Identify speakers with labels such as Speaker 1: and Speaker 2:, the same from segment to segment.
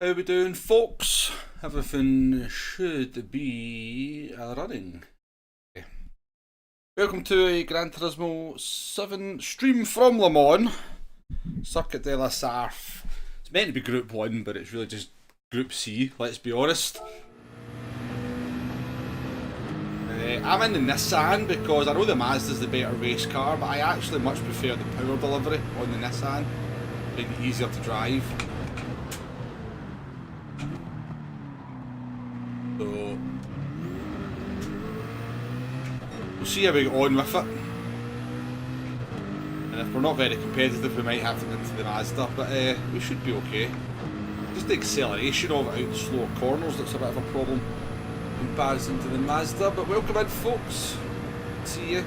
Speaker 1: How we doing, folks? Everything should be running. Okay. Welcome to a Gran Turismo 7 stream from Le Mans, Circuit de la Sarthe. It's meant to be Group 1, but it's really just Group C, let's be honest. I'm in the Nissan because I know the Mazda's the better race car, but I actually much prefer the power delivery on the Nissan. Making it easier to drive. So we'll see how we get on with it, and if we're not very competitive we might have to get into the Mazda, but we should be okay. Just the acceleration of it out the slower corners that's a bit of a problem in comparison to the Mazda. But welcome in, folks. See you.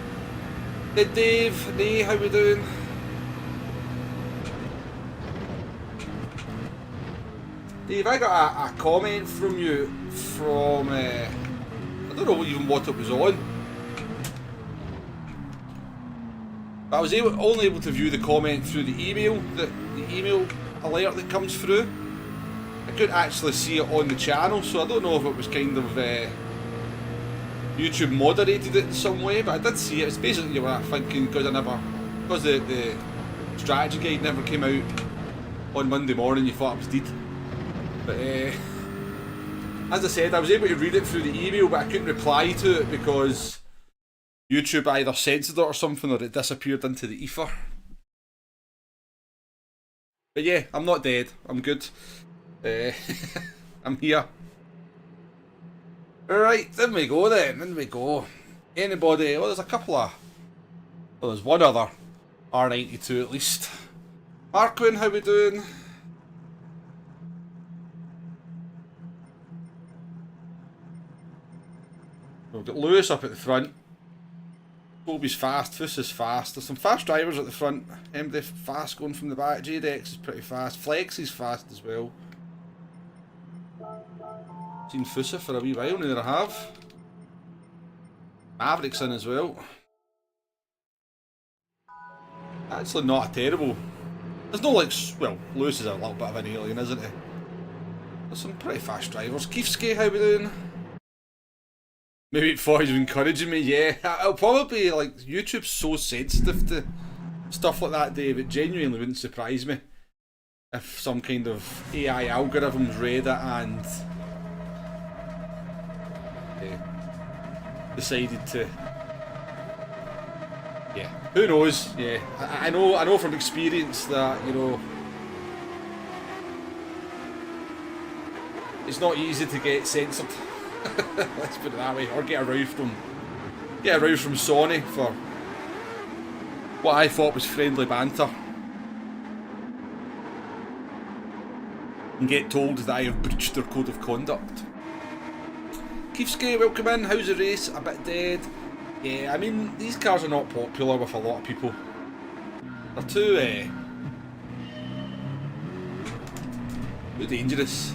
Speaker 1: Hey Dave, Nay, how we doing? Dave, I got a comment from you from, I don't know even what it was on. But I was only able to view the comment through the email, the email alert that comes through. I couldn't actually see it on the channel, so I don't know if it was kind of, YouTube moderated it in some way, but I did see it. It's basically what I'm thinking, because the strategy guide never came out on Monday morning, you thought it was dead. But as I said, I was able to read it through the email, but I couldn't reply to it because YouTube either censored it or something, or it disappeared into the ether. But yeah, I'm not dead. I'm good. I'm here. Alright, in we go then. In we go. Anybody? Well, there's a couple of... Well, there's one other R92 at least. Marquin, how we doing? We've got Lewis up at the front. Toby's fast, Fuss is fast. There's some fast drivers at the front. MD fast going from the back. JDX is pretty fast. Flex is fast as well. Seen Fussa for a wee while, neither I have. Maverick's in as well. Actually not a terrible... There's no like... Well, Lewis is a little bit of an alien, isn't he? There's some pretty fast drivers. Keefsky, how we doing? Maybe it thought he was encouraging me, yeah. It'll probably, like, YouTube's so sensitive to stuff like that, Dave, it genuinely wouldn't surprise me if some kind of AI algorithms read it and decided to... Yeah, who knows, yeah. I know from experience that, you know, it's not easy to get censored. Let's put it that way, or get a row from Sony for what I thought was friendly banter, and get told that I have breached their code of conduct. Keefsky, welcome in. How's the race? A bit dead. Yeah, I mean, these cars are not popular with a lot of people. They're too dangerous.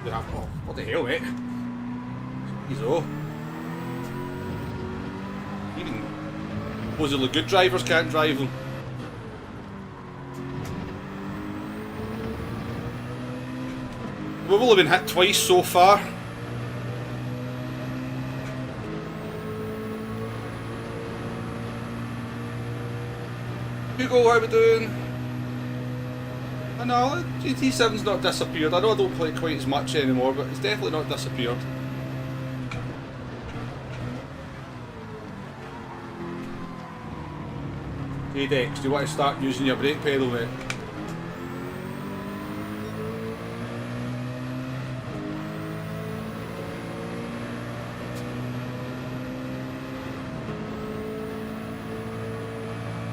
Speaker 1: Oh, what the hell, mate? He's even supposedly good drivers can't drive them. We've only been hit twice so far. Hugo, how we doing? I know, GT7's not disappeared. I know I don't play it quite as much anymore, but it's definitely not disappeared. Hey Dex, do you want to start using your brake pedal, mate?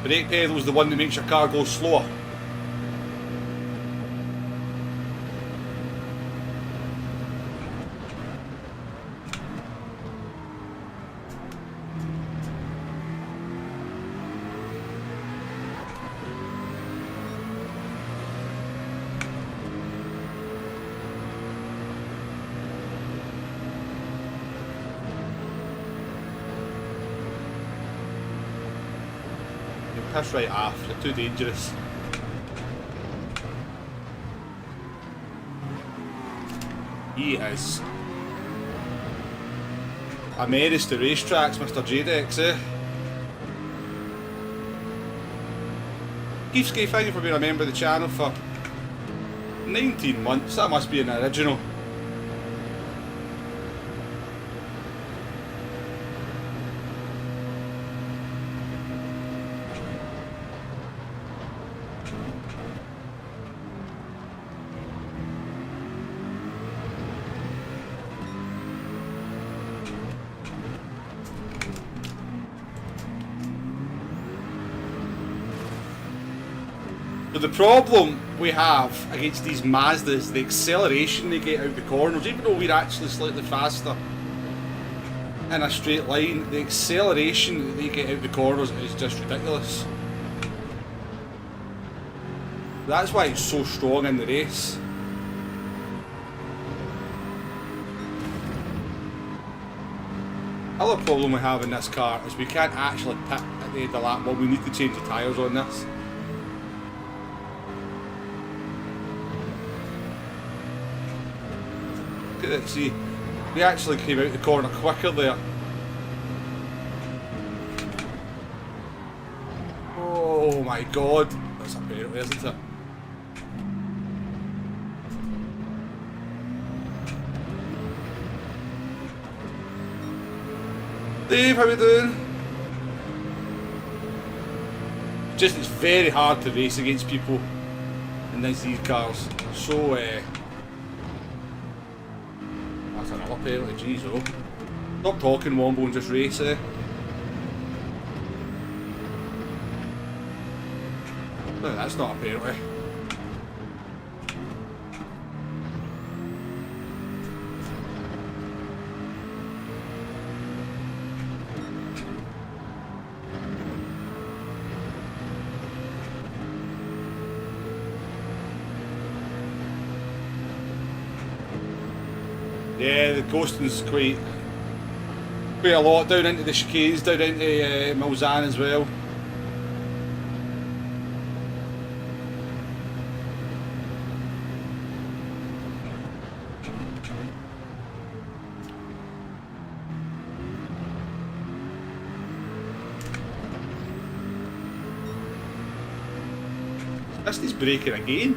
Speaker 1: Brake pedal's the one that makes your car go slower. piss right off. You're too dangerous. He is a menace to racetracks, Mr. J-Dex, eh? Keefsky, thank you for being a member of the channel for 19 months. That must be an original. So the problem we have against these Mazdas, the acceleration they get out the corners, even though we're actually slightly faster in a straight line, the acceleration that they get out the corners is just ridiculous. That's why it's so strong in the race. Other problem we have in this car is we can't actually pit at the end of the lap. Well, we need to change the tyres on this. Look at it, see, we actually came out the corner quicker there. Oh my god, that's a penalty, isn't it? Dave, how you doing? Just, it's very hard to race against people in these cars. So, that's another penalty, jeez, oh. Stop talking, Wombo, and just race, eh? No, that's not a penalty. Yeah, the ghosting's quite a lot down into the chicanes, down into Mulsanne as well. This braking again.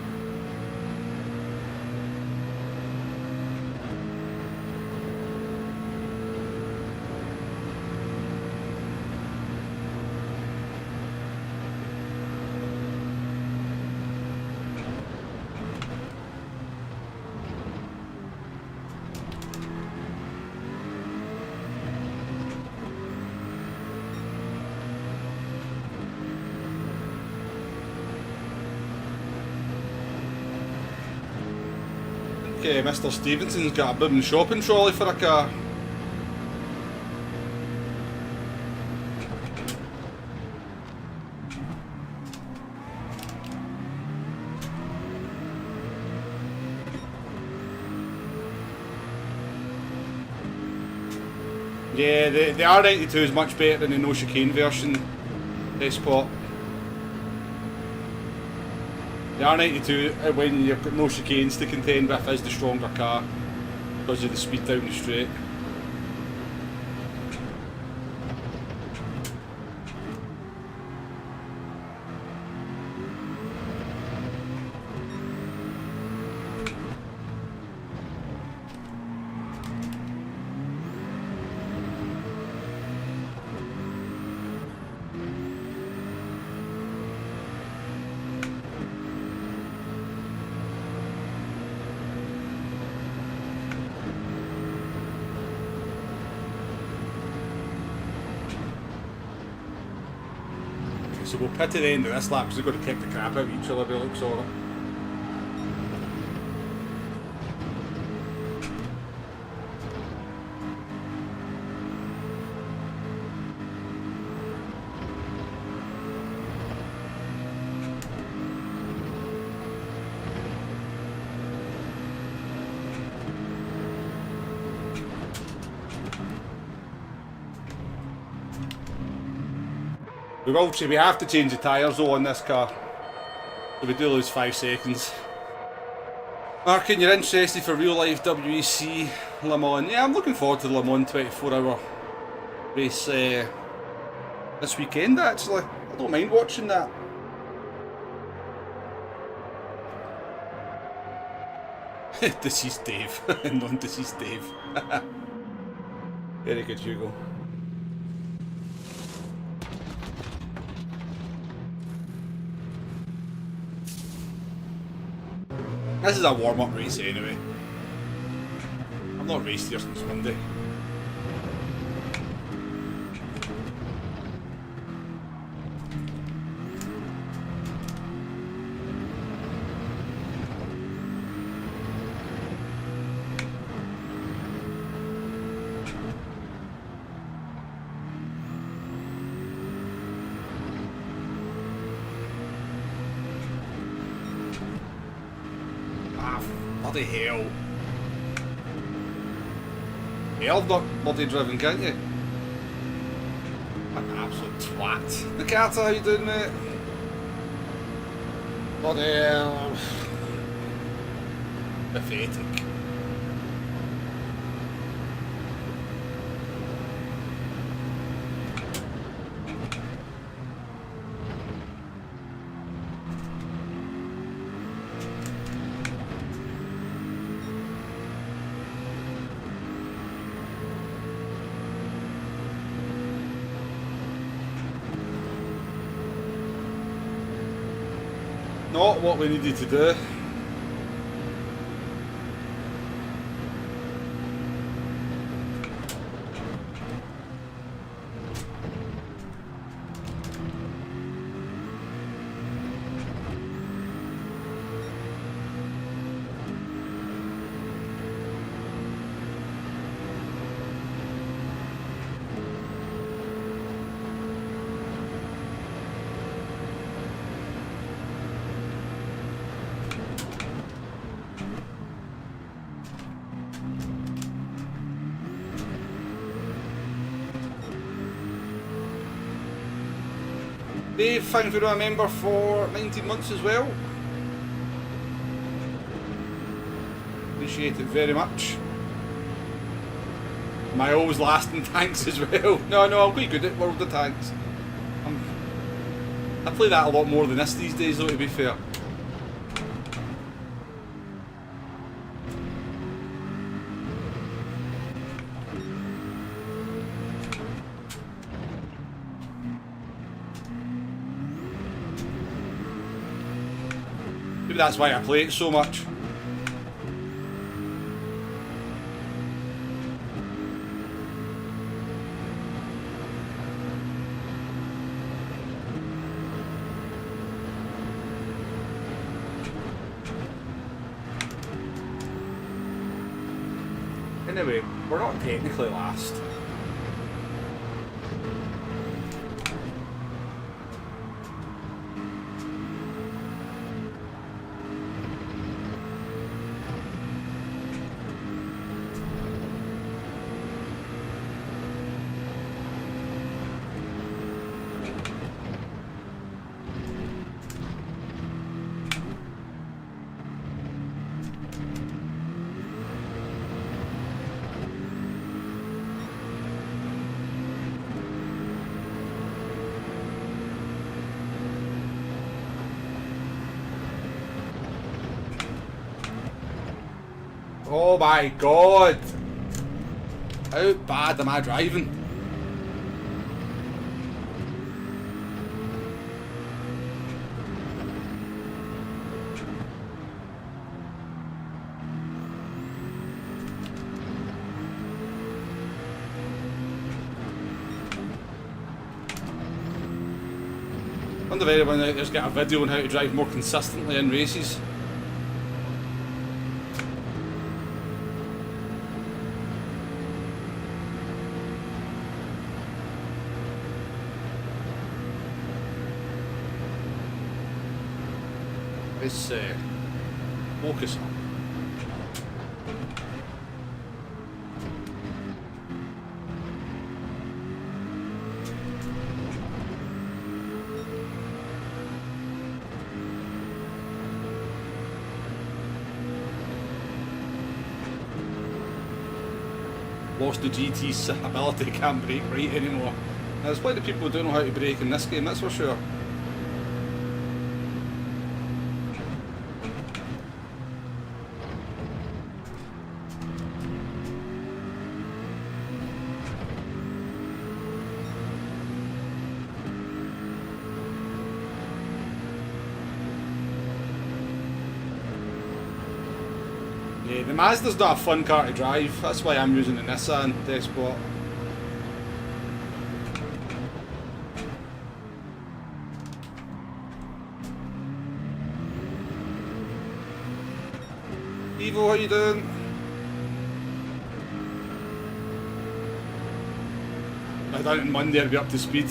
Speaker 1: Mr. Stevenson's got a blooming shopping trolley for a car. Yeah, the R92 is much better than the no chicane version, Spot. The R92, when you've got no chicanes to contend with, is the stronger car because of the speed down the straight. So we'll pit at the end of this lap because we've got to kick the crap out of each other by the looks of it. We have to change the tyres though on this car. So we do lose 5 seconds. Markin, you're interested for real life WEC Le Mans? Yeah, I'm looking forward to the Le Mans 24-hour race this weekend actually. I don't mind watching that. Deceased Dave. Non-deceased Dave. Very good, Hugo. This is a warm-up race anyway. I've not raced here since Monday. Bloody hell. Hell's not bloody driven, can't you? What an absolute twat. The Carter, how you doing, mate? Bloody hell. Pathetic. Not what we needed to do. Dave, thank you for a member for 19 months as well. Appreciate it very much. My always lasting tanks as well. No, I'm quite good at World of Tanks. I play that a lot more than this these days though, to be fair. Maybe that's why I play it so much. Anyway, we're not technically last. Oh my god! How bad am I driving? I wonder if anyone out there's got a video on how to drive more consistently in races. Let's focus on. lost the GT's ability, can't brake right anymore. Now, there's plenty of people who don't know how to brake in this game, that's for sure. Yeah, the Mazda's not a fun car to drive, that's why I'm using the Nissan Despot. Evo, how you doing? I done it on Monday, I'll be up to speed.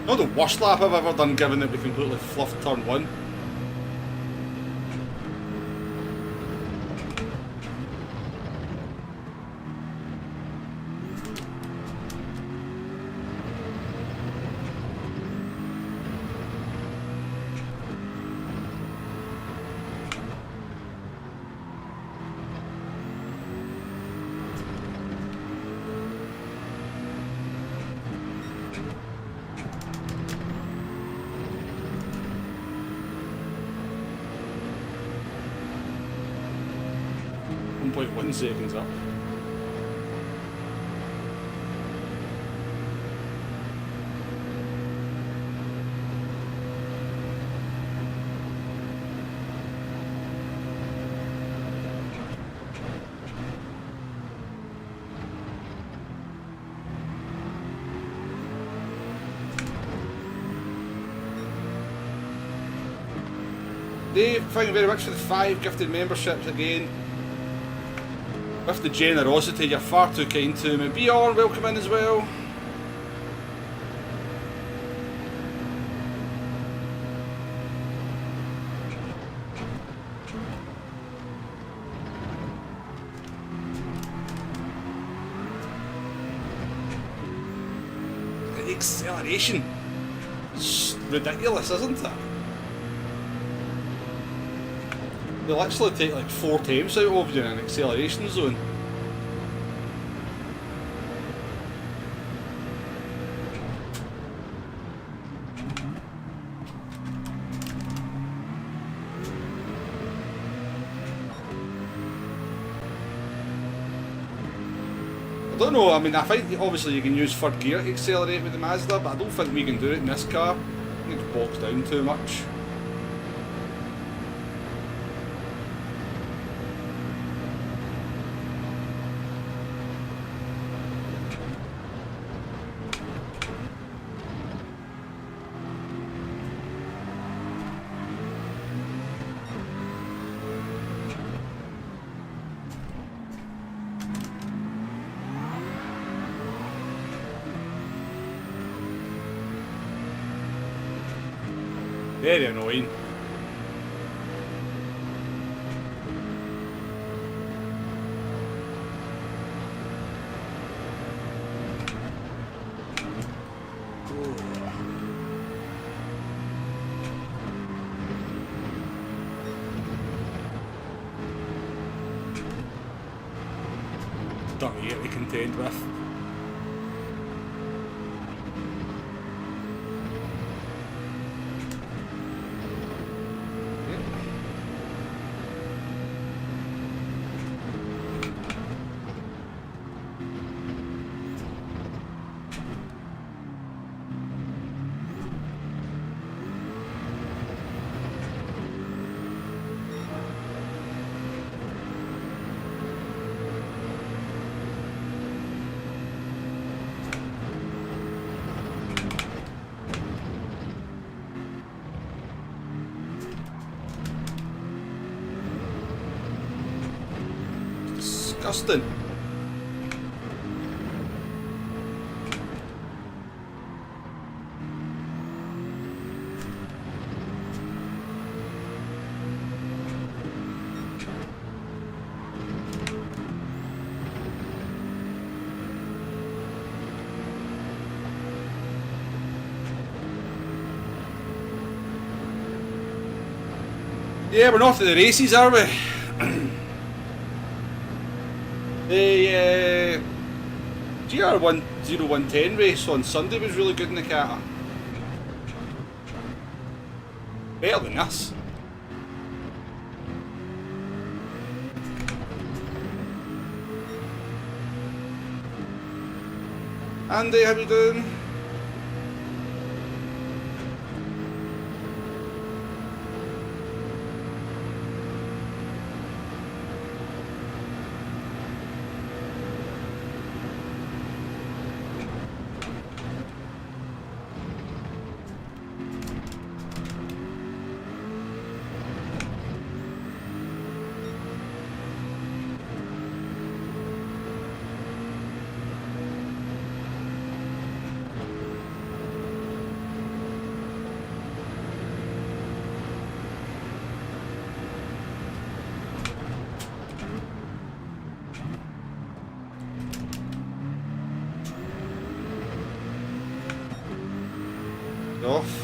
Speaker 1: Not the worst lap I've ever done, given that we completely fluffed turn 1. .1 seconds up. Dave, thank you very much for the 5 gifted memberships again. With the generosity, you're far too kind to me. Bjorn, welcome in as well. The acceleration is ridiculous, isn't it? They'll actually take like 4 times out of you in an acceleration zone. I don't know, I mean, I think obviously you can use third gear to accelerate with the Mazda, but I don't think we can do it in this car. I think it's boxed down too much. Very annoying. dirty to contend with. Disgusting. Yeah, we're not at the races, are we? The GR10110 race on Sunday was really good in the Kata. Better than this. Andy, how you doing? Off.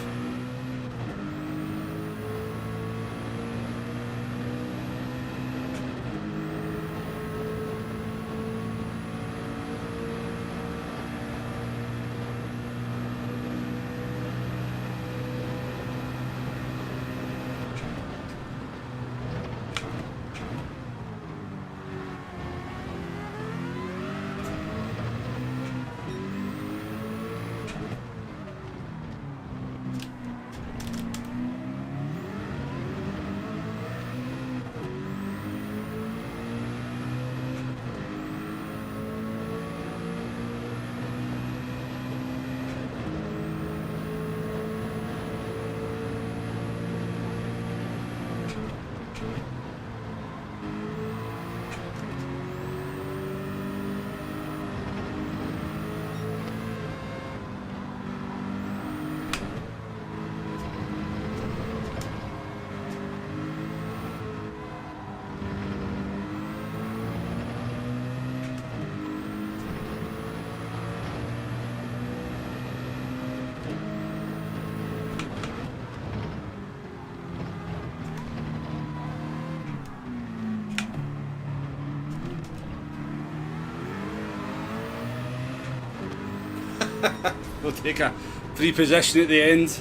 Speaker 1: We'll take a free position at the end.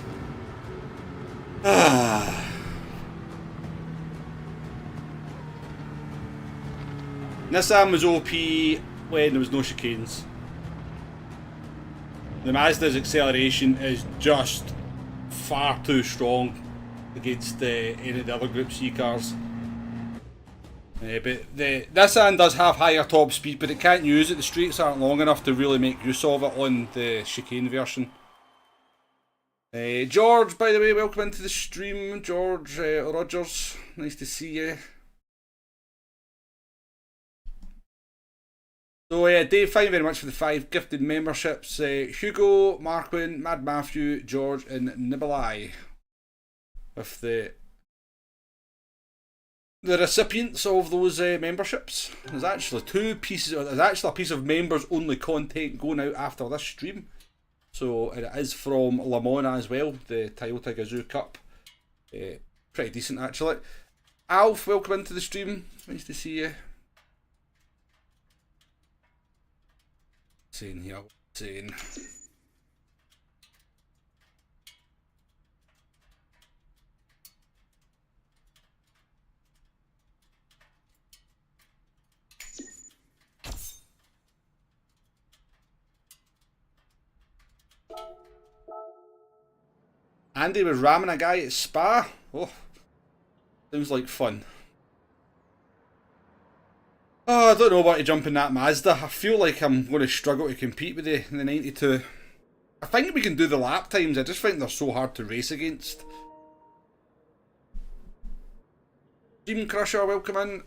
Speaker 1: Nissan was OP when there was no chicanes. The Mazda's acceleration is just far too strong against any of the other Group C cars. But the Nissan does have higher top speed, but it can't use it. The straights aren't long enough to really make use of it on the chicane version. George, by the way, welcome into the stream. George Rogers, nice to see you. So Dave, thank you very much for the 5 gifted memberships. Hugo, Marquin, Mad Matthew, George and Nibalai with the recipients of those memberships. There's actually there's actually a piece of members only content going out after this stream. So it is from Le Mans as well, the Toyota Gazoo Cup. Pretty decent actually. Alf, welcome into the stream. Nice to see you. saying here? Saying. Andy was ramming a guy at Spa. Oh, sounds like fun. Oh, I don't know what to jump in that Mazda. I feel like I'm going to struggle to compete with the 92. I think we can do the lap times. I just think they're so hard to race against. Dream Crusher, welcome in.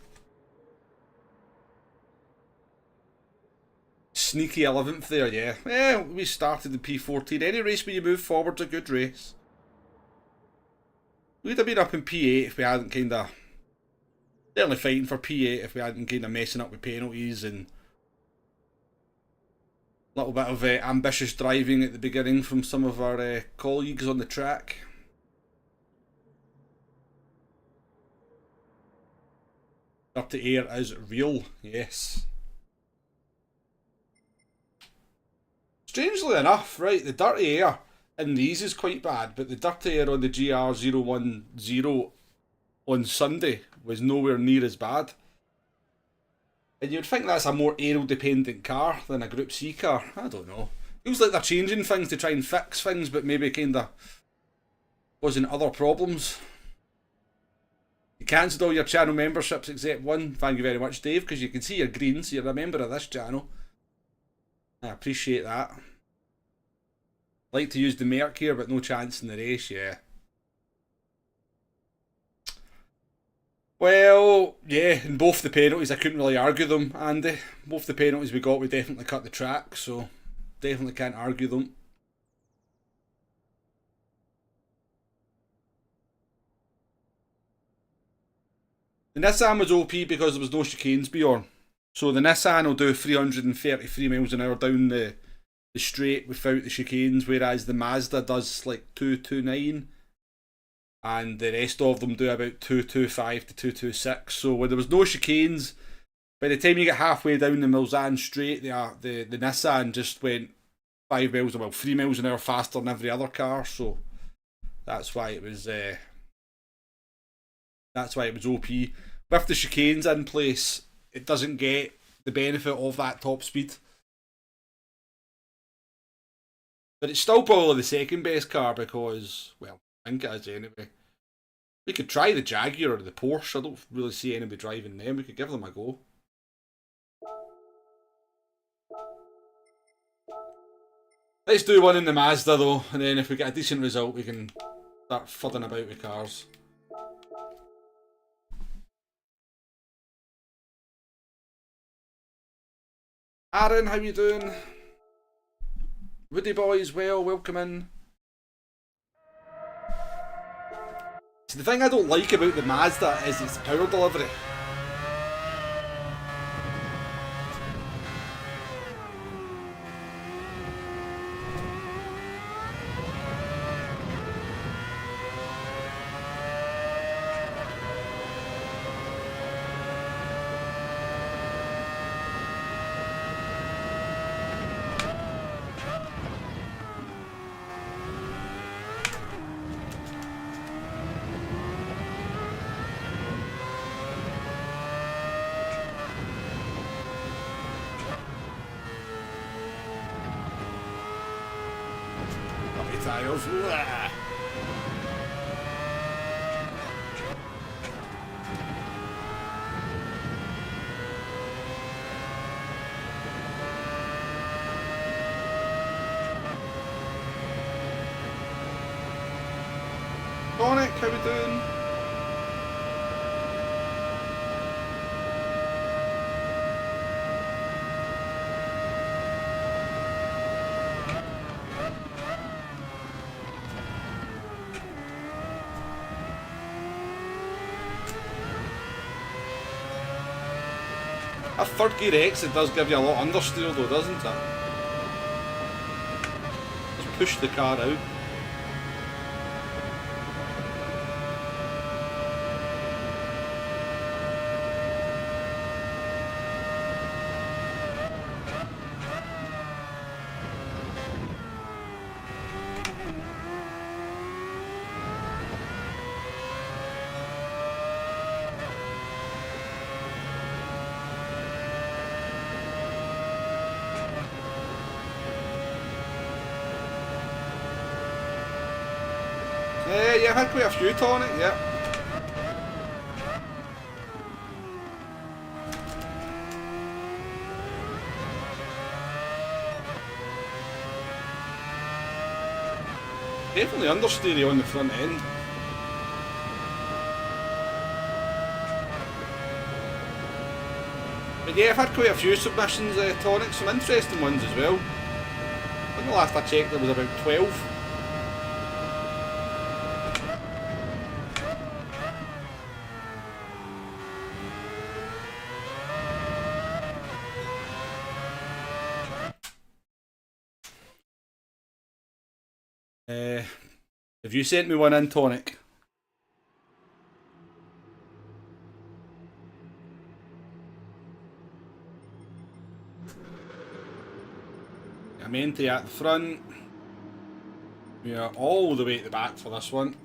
Speaker 1: Sneaky 11th there, yeah. Yeah, we started the P14. Any race where you move forward's a good race. We'd have been up in P8 if we hadn't kind of... Certainly fighting for P8 if we hadn't kind of messing up with penalties and... a little bit of ambitious driving at the beginning from some of our colleagues on the track. Dirty air is real, yes. Strangely enough, right, the dirty air in these is quite bad, but the dirty air on the GR010 on Sunday was nowhere near as bad. And you'd think that's a more aero-dependent car than a Group C car. I don't know. Feels like they're changing things to try and fix things, but maybe kind of causing other problems. You cancelled all your channel memberships except one. Thank you very much, Dave, because you can see you're green, so you're a member of this channel. I appreciate that. Like to use the Merc here, but no chance in the race, yeah. Well, yeah, in both the penalties, I couldn't really argue them, Andy. Both the penalties we got, we definitely cut the track, so definitely can't argue them. The Nissan was OP because there was no chicanes, Bjorn. So the Nissan will do 333 miles an hour down the straight without the chicanes, whereas the Mazda does like 229. And the rest of them do about 225 to 226. So when there was no chicanes, by the time you get halfway down the Mulsanne straight, the Nissan just went 3 miles an hour faster than every other car. So that's why it was OP. With the chicanes in place, it doesn't get the benefit of that top speed. But it's still probably the second best car because, well, I think it is anyway. We could try the Jaguar or the Porsche. I don't really see anybody driving them. We could give them a go. Let's do one in the Mazda though, and then if we get a decent result we can start fudding about with cars. Aaron, how you doing? Woody boys, well, welcome in. So the thing I don't like about the Mazda is its power delivery. Sonic, how we doing? A third gear exit does give you a lot of understeer though, doesn't it? Just push the car out. Yeah, I've had quite a few tonic, yeah. Definitely understeery on the front end. But yeah, I've had quite a few submissions, tonic, some interesting ones as well. I think the last I checked there was about 12. Have you sent me one in, tonic? Amente at the front. We are all the way at the back for this one.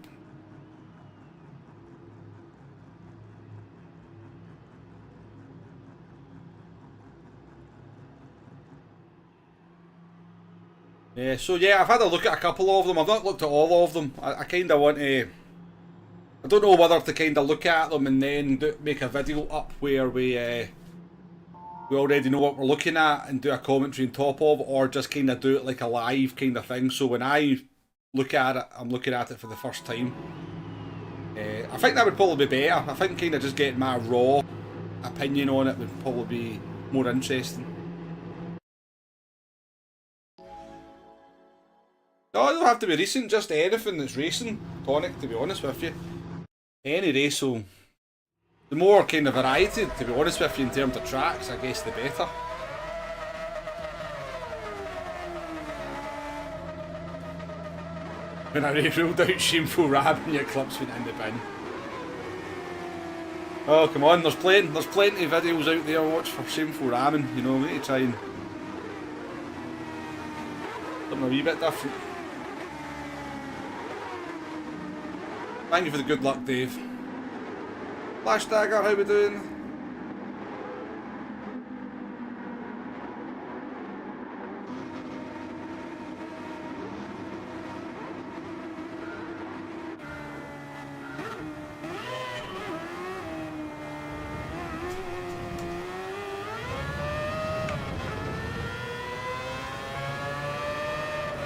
Speaker 1: Yeah, so yeah, I've had a look at a couple of them. I've not looked at all of them. I kind of want to... I don't know whether to kind of look at them and then make a video up where we already know what we're looking at and do a commentary on top of, or just kind of do it like a live kind of thing. So when I look at it, I'm looking at it for the first time. I think that would probably be better. I think kind of just getting my raw opinion on it would probably be more interesting. No, it don't have to be recent, just anything that's racing, tonic, to be honest with you. Any race will... The more kind of variety, to be honest with you, in terms of tracks, I guess the better. When I ruled out shameful ramming, your clips went in the bin. Oh, come on, there's plenty of videos out there watch for shameful ramming, you know, we need to try and... something a wee bit different. Thank you for the good luck, Dave. Flash Dagger, how we doing?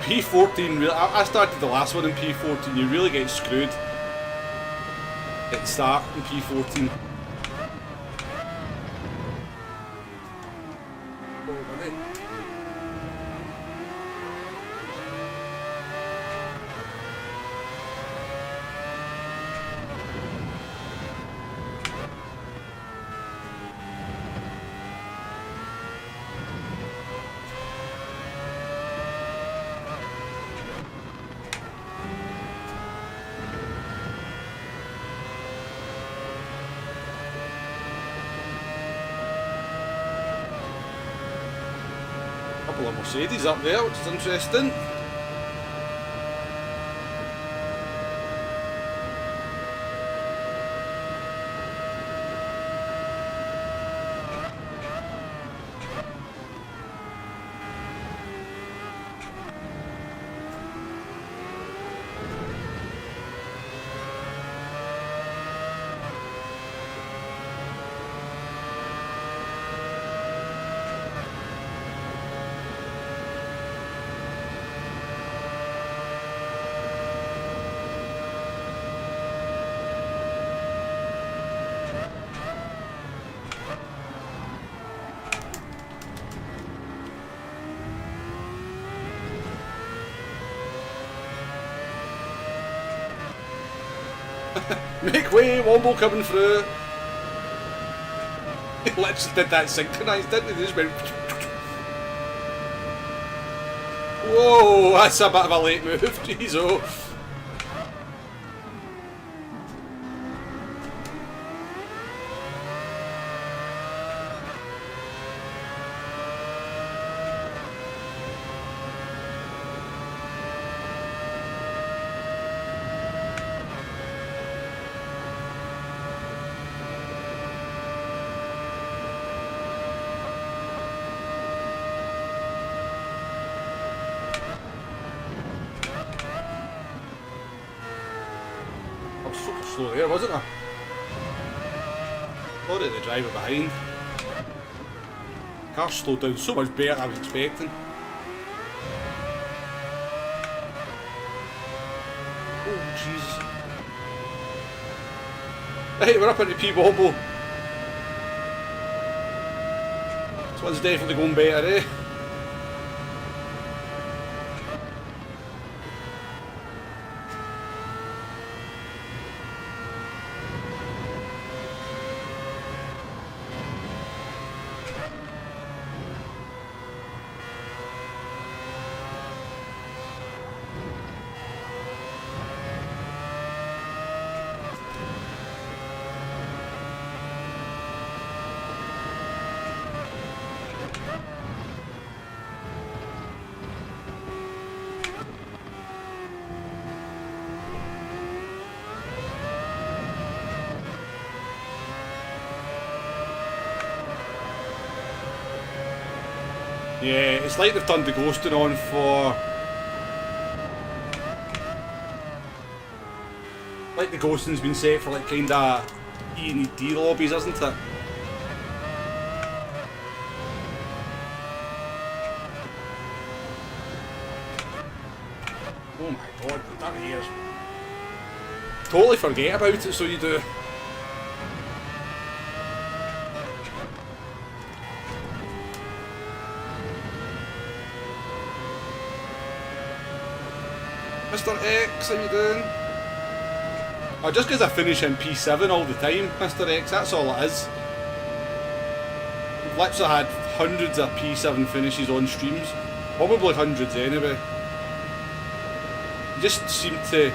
Speaker 1: P14, I started the last one in P14, you really get screwed at the start in P14. Couple of Mercedes up there, which is interesting. Make way, Womble coming through. He literally did that synchronised, didn't he? They just went... Whoa, that's a bit of a late move, jeez oh. slow there, wasn't I? Thought of the driver behind. Car slowed down so much better than I was expecting. Oh, Jesus. Right, we're up into P-Bobble. This one's definitely going better, eh? Yeah, it's like they've turned the ghosting on for... Like the ghosting's been set for like kinda E&D lobbies, isn't it? Oh my god, that ears. Totally forget about it, so you do. Mr. X, how you doing? Oh, just because I finish in P7 all the time, Mr. X, that's all it is. I've literally had hundreds of P7 finishes on streams. Probably hundreds anyway. You just seem to...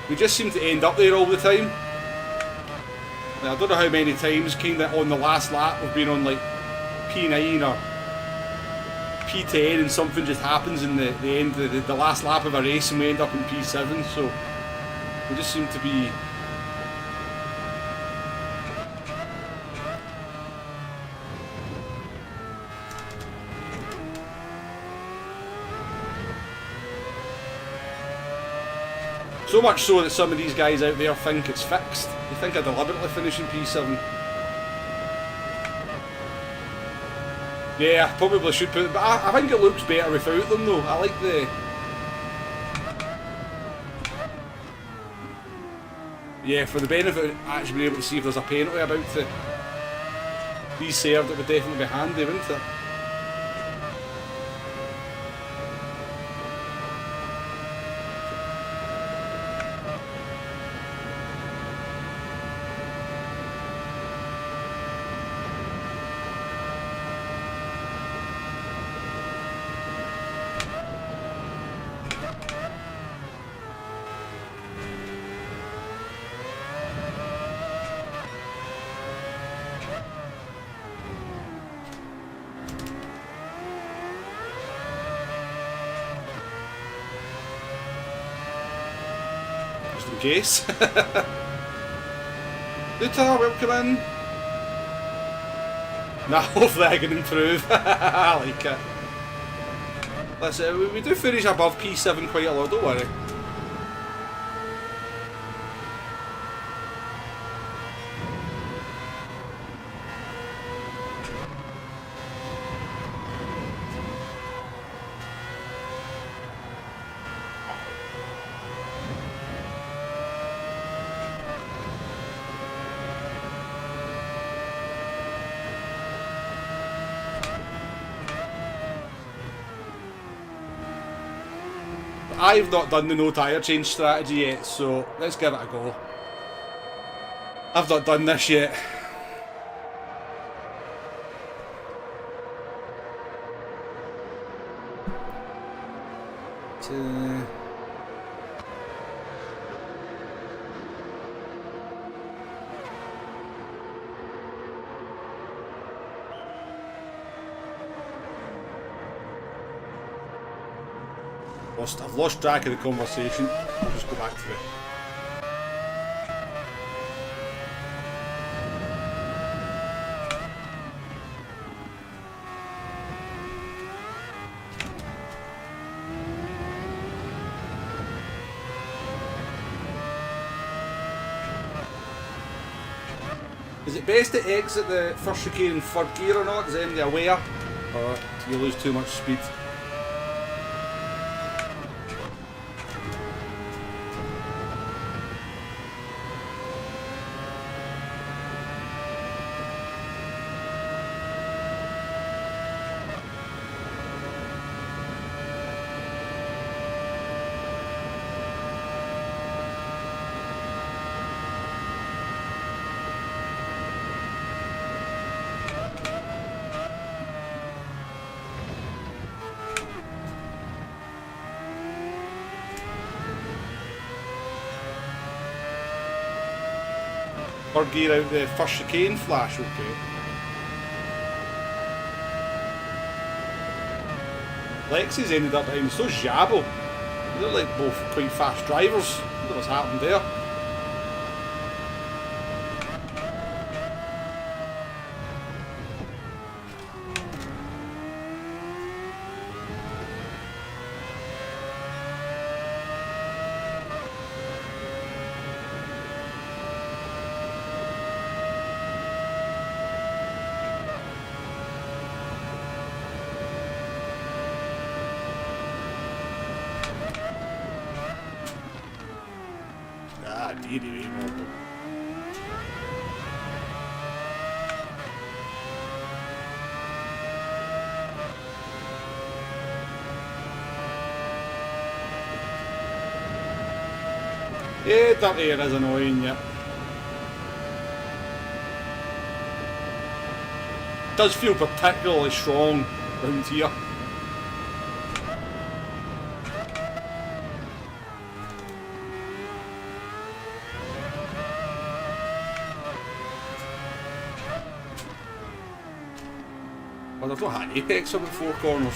Speaker 1: We just seem to end up there all the time. I don't know how many times kinda on the last lap we've been on like P9 or P10 and something just happens in the end of the last lap of a race and we end up in P7, so we just seem to be... So much so that some of these guys out there think it's fixed. They think I deliberately finish in P7. Yeah, I probably should put it, but I think it looks better without them though. I like the... Yeah, for the benefit of actually being able to see if there's a penalty about to be served, it would definitely be handy, wouldn't it? Case. Uta, welcome in. Nah, hopefully I can improve. I like it. Listen, we do finish above P7 quite a lot, don't worry. I've not done the no tyre change strategy yet, so let's give it a go. I've not done this yet. I've lost track of the conversation. I'll just go back to it. Is it best to exit the first chicane in third gear or not? Is anybody aware? Or do you lose too much speed? Third gear out the first chicane flash, okay. Lexi's ended up behind, so Jabo. They look like both quite fast drivers. I don't know what's happened there. Yeah, that air is annoying, yeah. It does feel particularly strong around here. Well, I've not had apex up at four corners.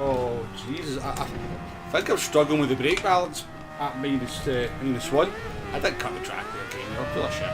Speaker 1: Oh Jesus! I think I'm struggling with the brake balance at -1. I did cut the track there, again. You're full of shit.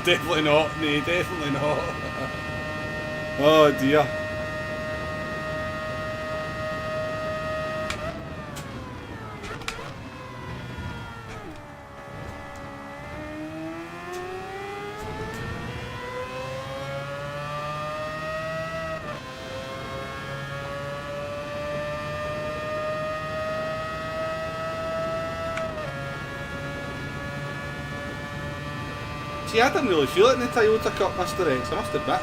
Speaker 1: Definitely not, no, definitely not. Oh dear. See, I didn't really feel it in the Toyota Cup, Mr. X, I must admit.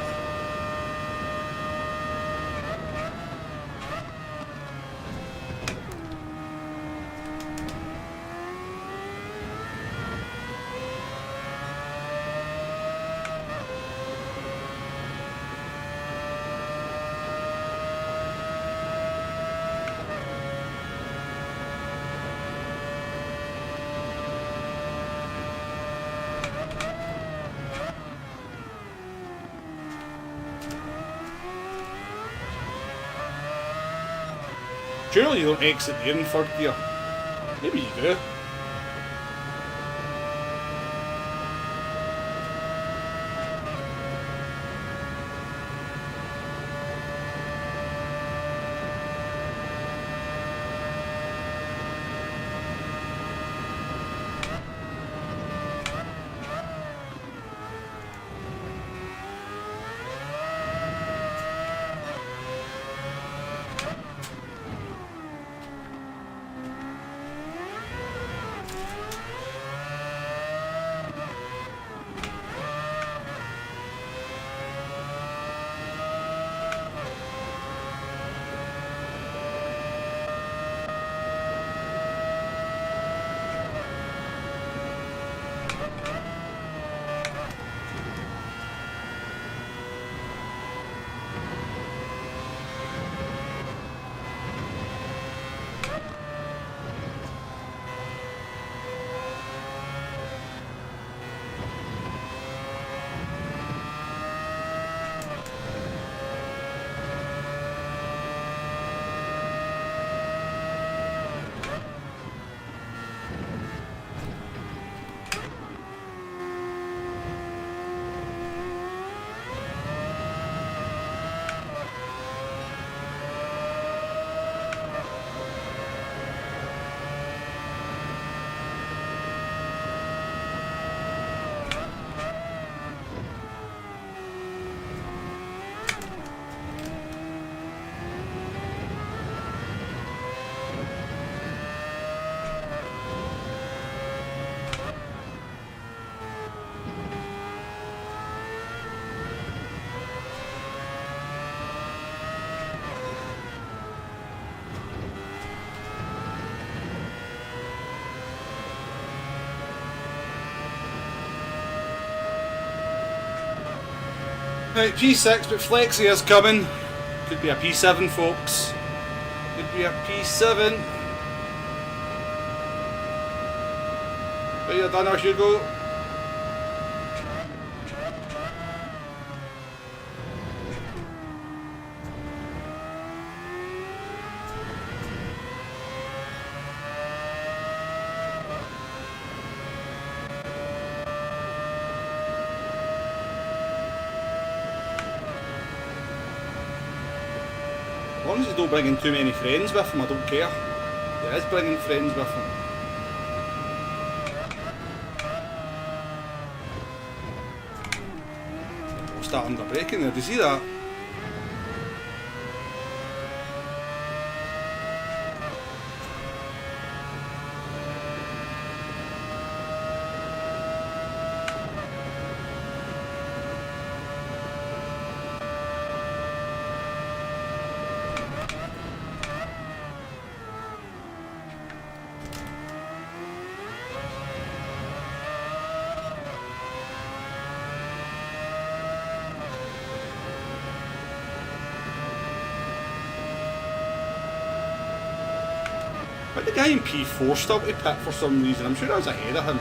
Speaker 1: Surely you don't exit the in third gear. Maybe you do. Right, P6, but Flexi is coming. Could be a P7, folks. Could be a P7. Right, you're done, off you go. As long as he's not bringing too many friends with him, I don't care. He is bringing friends with him. What's that under braking there? Do you see that? But the guy in P4 still to pit for some reason. I'm sure I was ahead of him.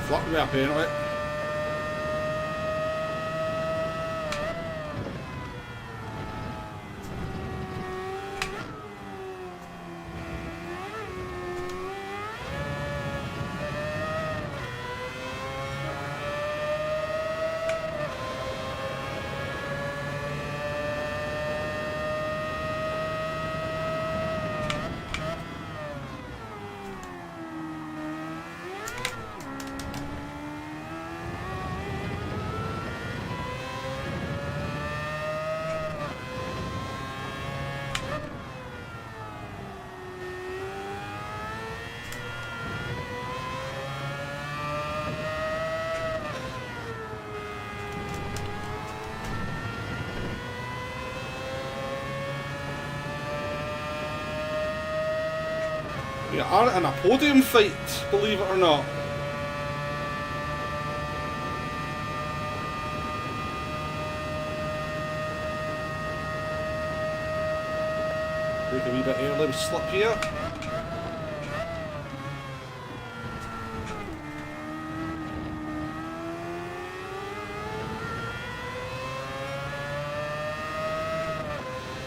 Speaker 1: Fuck me up here, not it? We are in a podium fight, believe it or not. Take a wee bit early with slip here.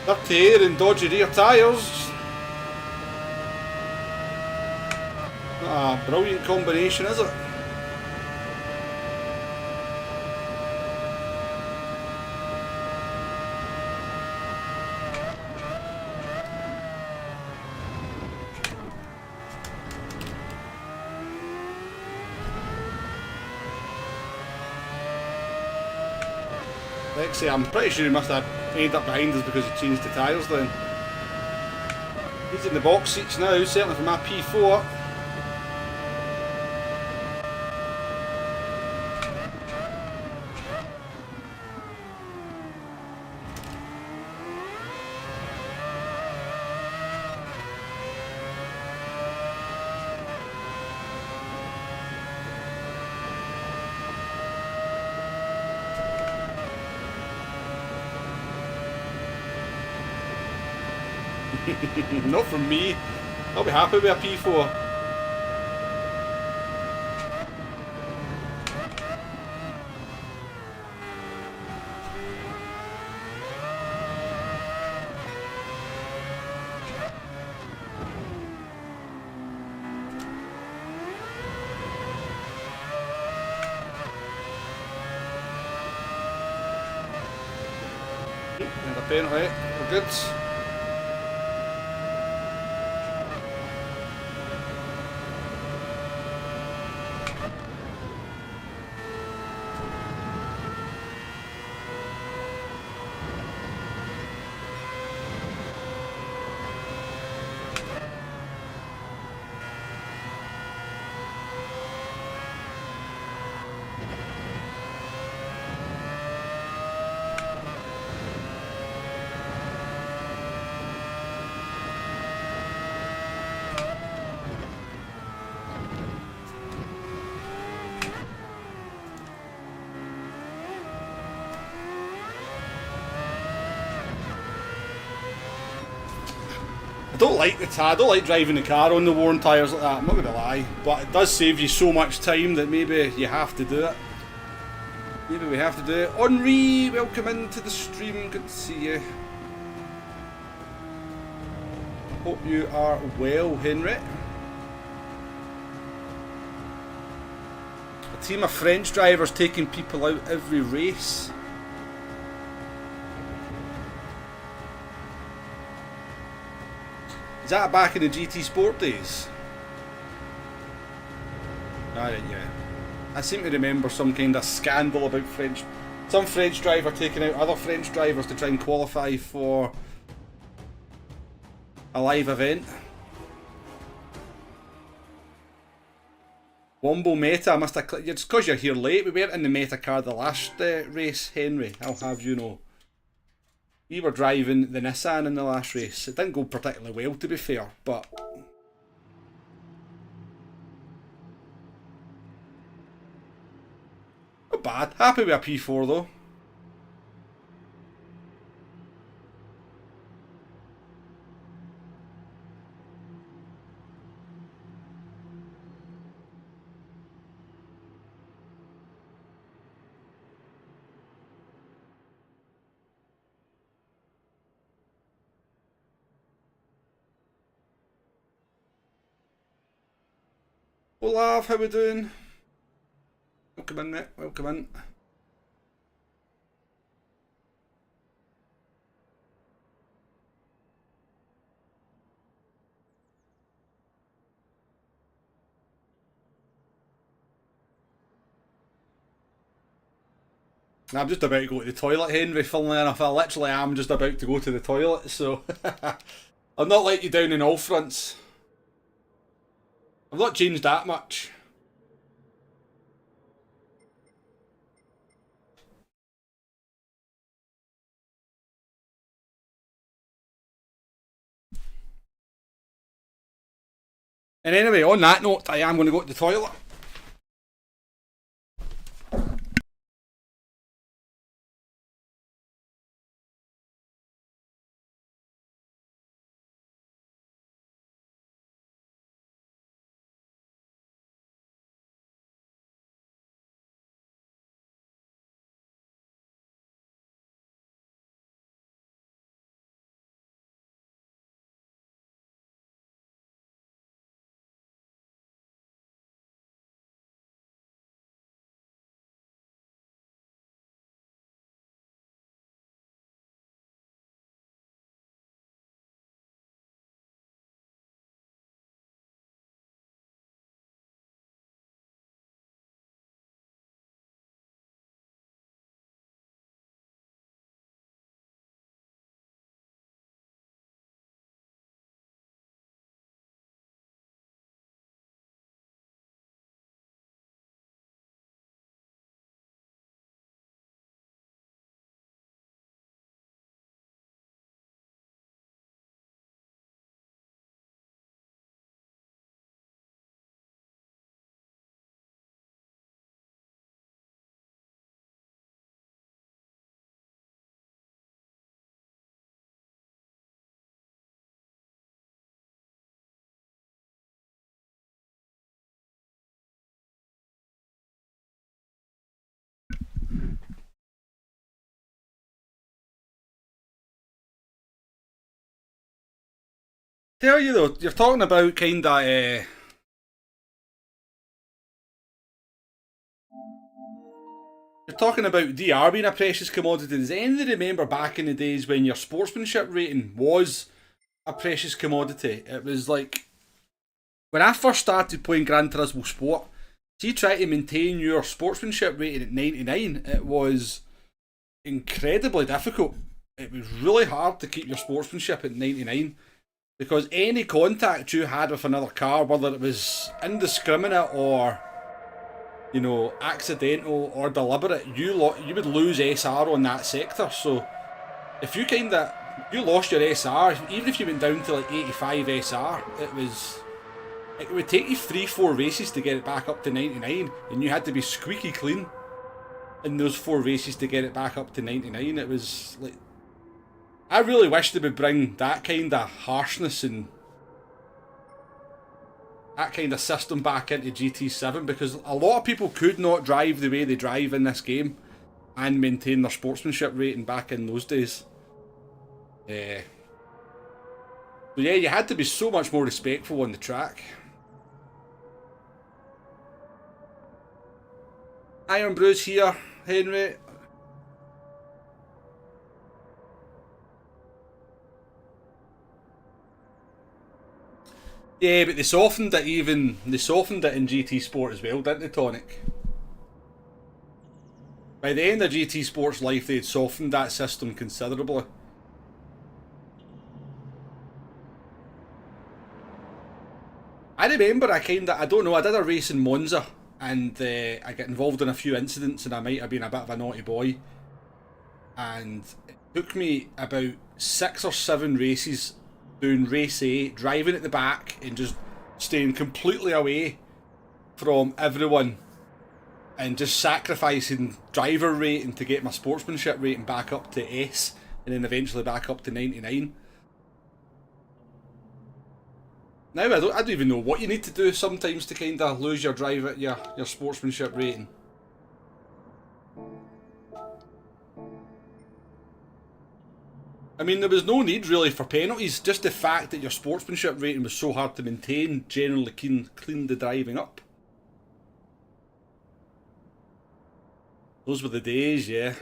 Speaker 1: Dirty air and dodgy rear tyres. Brilliant combination, is it? Lexi, I'm pretty sure he must have ended up behind us because he changed the tyres then. He's in the box seats now, certainly for my P4. Not from me. I'll be happy with a P4. And a penalty. We're good. I don't like driving the car on the worn tyres like that, I'm not going to lie, but it does save you so much time that maybe you have to do it. Maybe we have to do it. Henri, welcome into the stream, good to see you. Hope you are well, Henry. A team of French drivers taking people out every race. Is that back in the GT Sport days? Yeah. I seem to remember some kind of scandal about some French driver taking out other French drivers to try and qualify for a live event. Wombo Meta must have clicked. It's because you're here late. We weren't in the Meta car the last race, Henry. I'll have you know. We were driving the Nissan in the last race. It didn't go particularly well, to be fair, but not bad. Happy with a P4 though. Olaf, how we doing? Welcome in, mate. Welcome in. I'm just about to go to the toilet, Henry, funnily enough. I literally am just about to go to the toilet, so I'll not let you down in all fronts. I've not changed that much. And anyway, on that note, I am going to go to the toilet. Tell you though, you're talking about kind of You're talking about DR being a precious commodity. Does anybody remember back in the days when your sportsmanship rating was a precious commodity? It was like, when I first started playing Gran Turismo Sport, see, trying to maintain your sportsmanship rating at 99, it was incredibly difficult. It was really hard to keep your sportsmanship at 99, because any contact you had with another car, whether it was indiscriminate or, you know, accidental or deliberate, you would lose SR on that sector. So if you you lost your SR, even if you went down to like 85 SR, it would take you 3-4 races to get it back up to 99, and you had to be squeaky clean in those 4 races to get it back up to 99. It was like, I really wish they would bring that kind of harshness and that kind of system back into GT7, because a lot of people could not drive the way they drive in this game and maintain their sportsmanship rating back in those days. So yeah, you had to be so much more respectful on the track. Iron Brews here, Henry. Yeah, but they softened it in GT Sport as well, didn't they, Tonic? By the end of GT Sport's life, they'd softened that system considerably. I remember I don't know, I did a race in Monza, and I got involved in a few incidents, and I might have been a bit of a naughty boy. And it took me about 6 or 7 races doing race A, driving at the back and just staying completely away from everyone and just sacrificing driver rating to get my sportsmanship rating back up to S, and then eventually back up to 99. Now I don't even know what you need to do sometimes to kind of lose your your sportsmanship rating. I mean, there was no need really for penalties. Just the fact that your sportsmanship rating was so hard to maintain generally cleaned the driving up. Those were the days, yeah.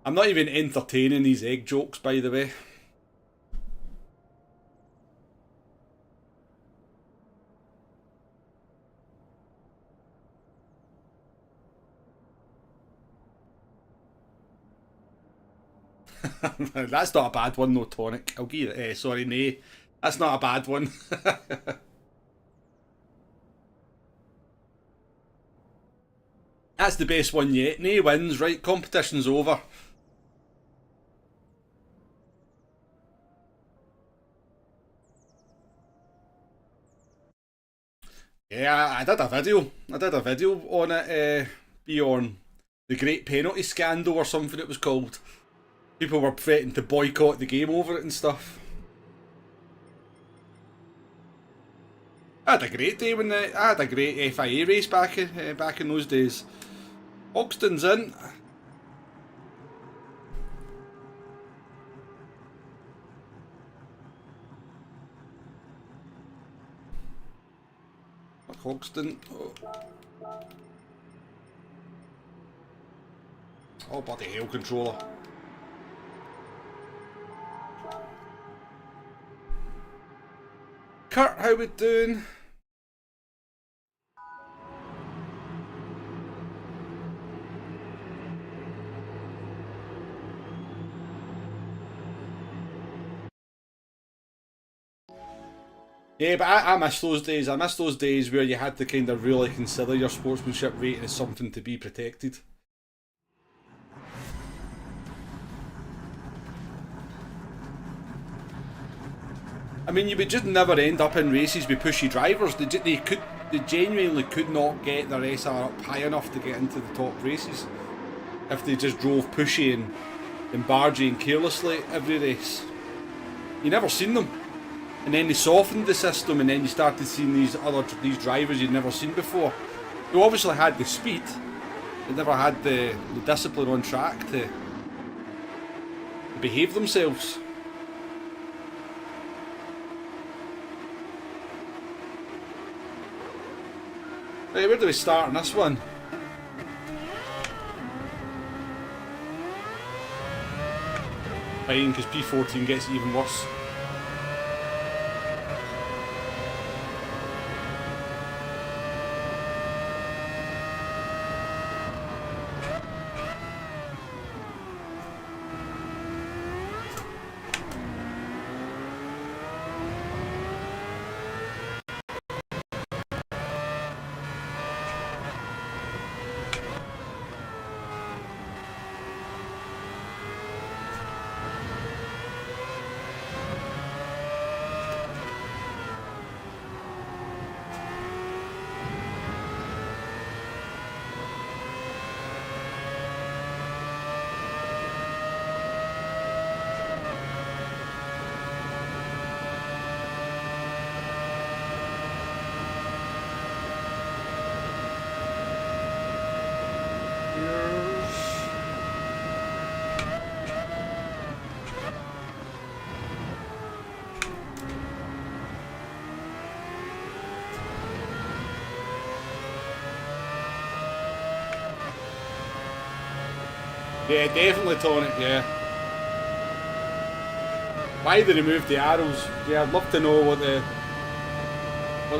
Speaker 1: I'm not even entertaining these egg jokes, by the way. That's not a bad one, though, Tonic. I'll give you sorry, nay. That's not a bad one. That's the best one yet. Nay wins, right? Competition's over. Yeah, I did a video. On it, beyond the Great Penalty Scandal or something it was called. People were threatening to boycott the game over it and stuff. I had a great day I had a great FIA race back in those days. Hoxton's in. Fuck Hoxton. Oh bloody hell, controller. Kurt, how we doing? Yeah, but I miss those days. I miss those days where you had to kind of really consider your sportsmanship rating as something to be protected. I mean, you would just never end up in races with pushy drivers. They genuinely could not get their SR up high enough to get into the top races if they just drove pushy and bargy and carelessly every race. You never seen them. And then they softened the system, and then you started seeing these drivers you'd never seen before, who obviously had the speed, but never had the discipline on track to behave themselves. Right, where do we start on this one? Fine, because P14 gets even worse. Yeah, definitely tonic, yeah. Why they removed the arrows? Yeah, I'd love to know what the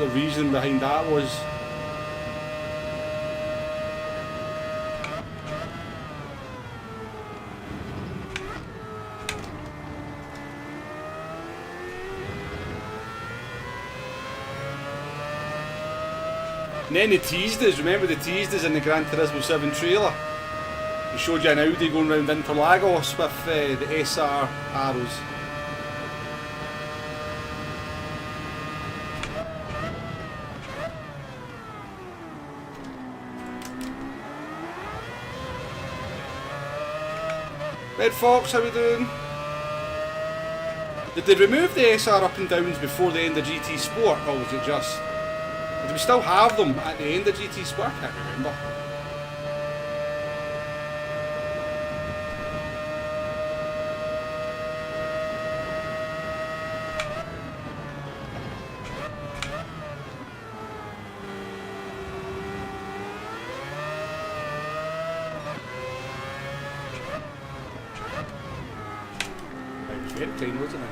Speaker 1: reason behind that was. And then they teased us, remember they teased us in the Gran Turismo 7 trailer? They showed you an Audi going round Interlagos with the SR arrows. Red Fox, how we doing? Did they remove the SR up and downs before the end of GT Sport, or was it just... Do we still have them at the end of GT Sport? I can't remember. It was very clean, wasn't it?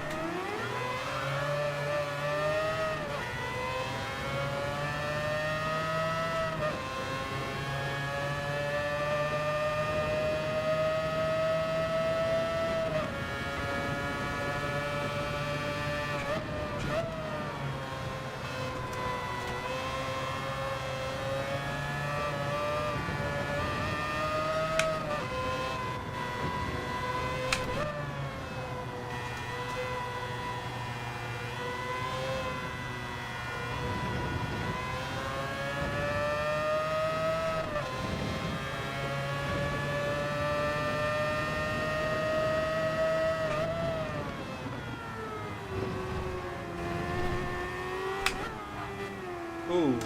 Speaker 1: Oh.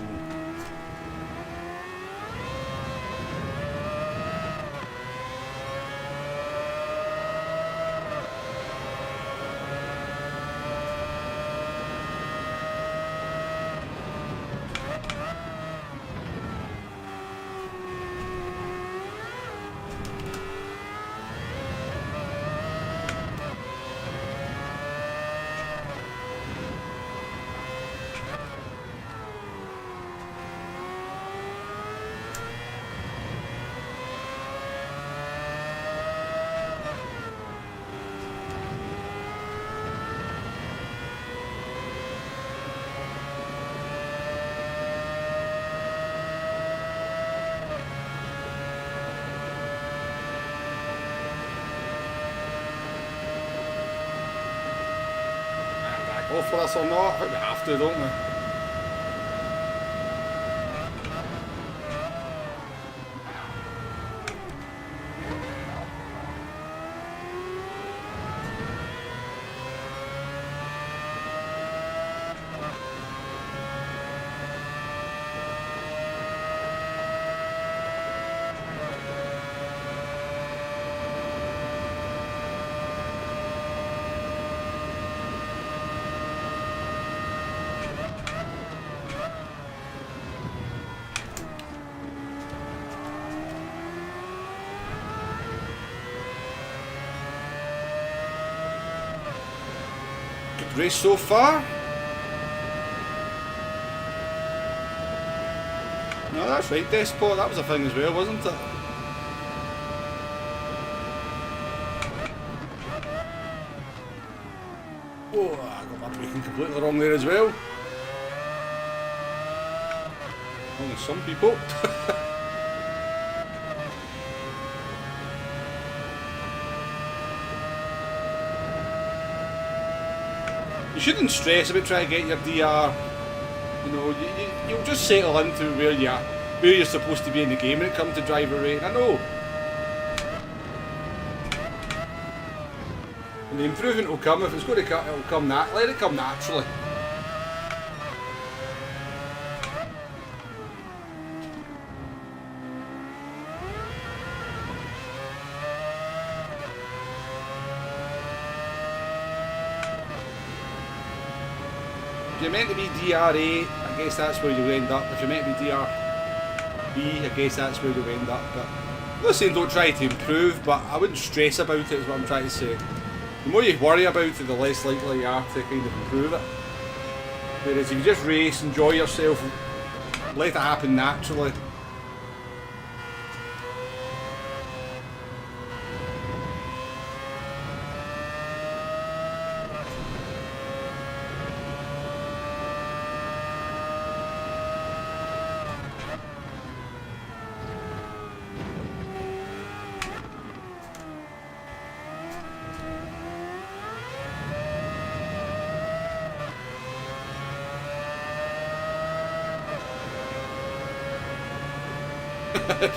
Speaker 1: Go for this or not? I think we have to, don't we? race so far. No, that's right, Despot, that was a thing as well, wasn't it? Oh, I got my braking completely wrong there as well. Only some people. You shouldn't stress about trying to get your DR. You know, you'll just settle into where you're supposed to be in the game when it comes to driver rating. I know. And the improvement will come. If it's going to come, it'll come. Let it come naturally. If you're meant to be DRA, I guess that's where you'll end up. If you're meant to be DRB, I guess that's where you'll end up. But I'm not saying don't try to improve, but I wouldn't stress about it, is what I'm trying to say. The more you worry about it, the less likely you are to kind of improve it. Whereas if you just race, enjoy yourself, let it happen naturally.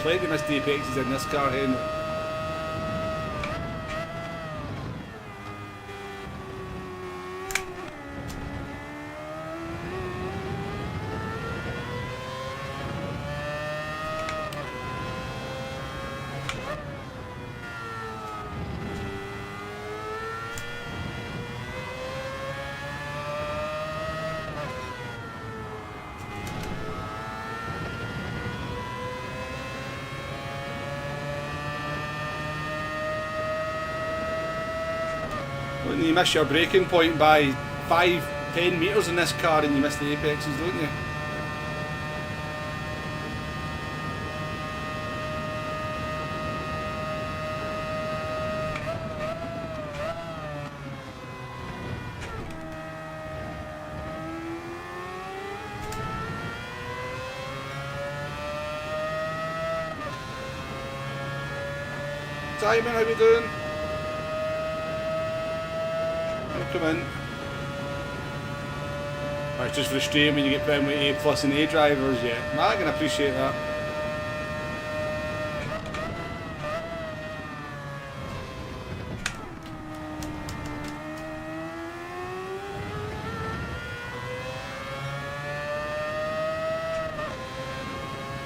Speaker 1: Plenty of missed apexes in this car, Henry. When you miss your braking point by 5-10 metres in this car and you miss the apexes, don't you? Simon, how we doing? Come in. Oh, it's just frustrating when you get put in with A plus and A drivers, yeah. I can appreciate that.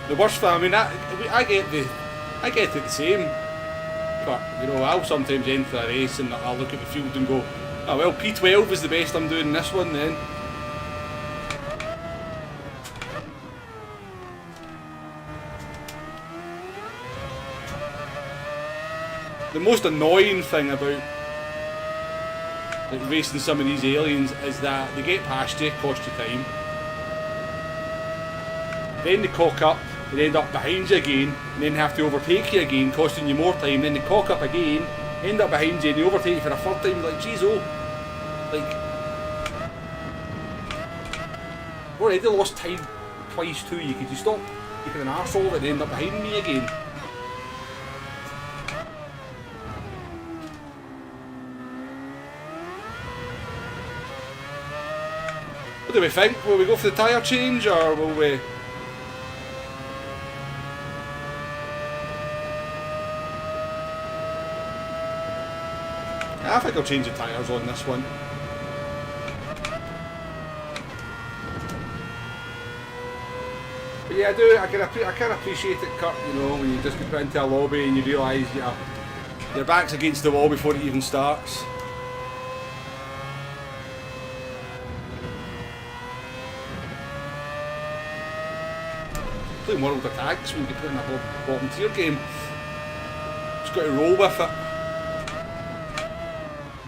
Speaker 1: The worst thing, I mean, I get it the same. But, you know, I'll sometimes enter a race and I'll look at the field and go, oh well, P12 is the best I'm doing in this one then. The most annoying thing about like racing some of these aliens is that they get past you, cost you time. Then they cock up, they end up behind you again, and then have to overtake you again, costing you more time. Then they cock up again, end up behind you, and they overtake you for a third time. You're like, geez, oh, like, I've already lost time twice too. You could just stop making an arsehole and end up behind me again. What do we think? Will we go for the tyre change or will we? I think I'll change the tyres on this one. But yeah, I do. I can appreciate it, Kurt. You know, when you just get put into a lobby and you realise your back's against the wall before it even starts. Playing World of Tanks when you get put in a bottom tier game. Just got to roll with it.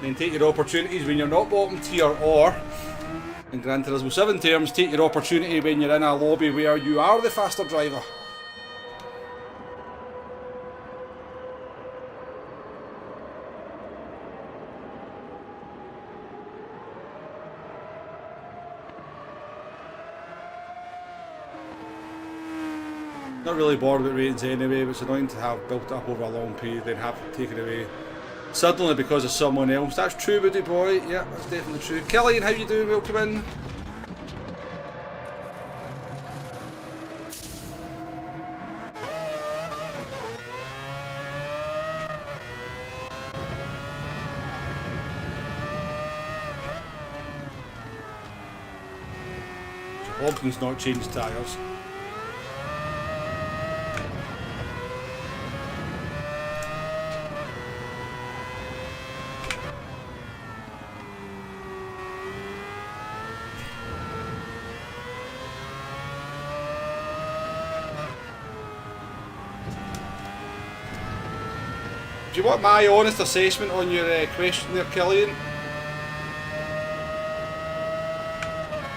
Speaker 1: And take your opportunities when you're not bottom tier, or in Gran Turismo 7 terms, take your opportunity when you're in a lobby where you are the faster driver. Not really bored about ratings anyway, but it's annoying to have built up over a long period then have it taken away suddenly because of someone else. That's true, buddy boy. Yeah, that's definitely true. Killian, how you doing? Welcome in. Hopkins not changed tyres. Do you want my honest assessment on your question there, Killian?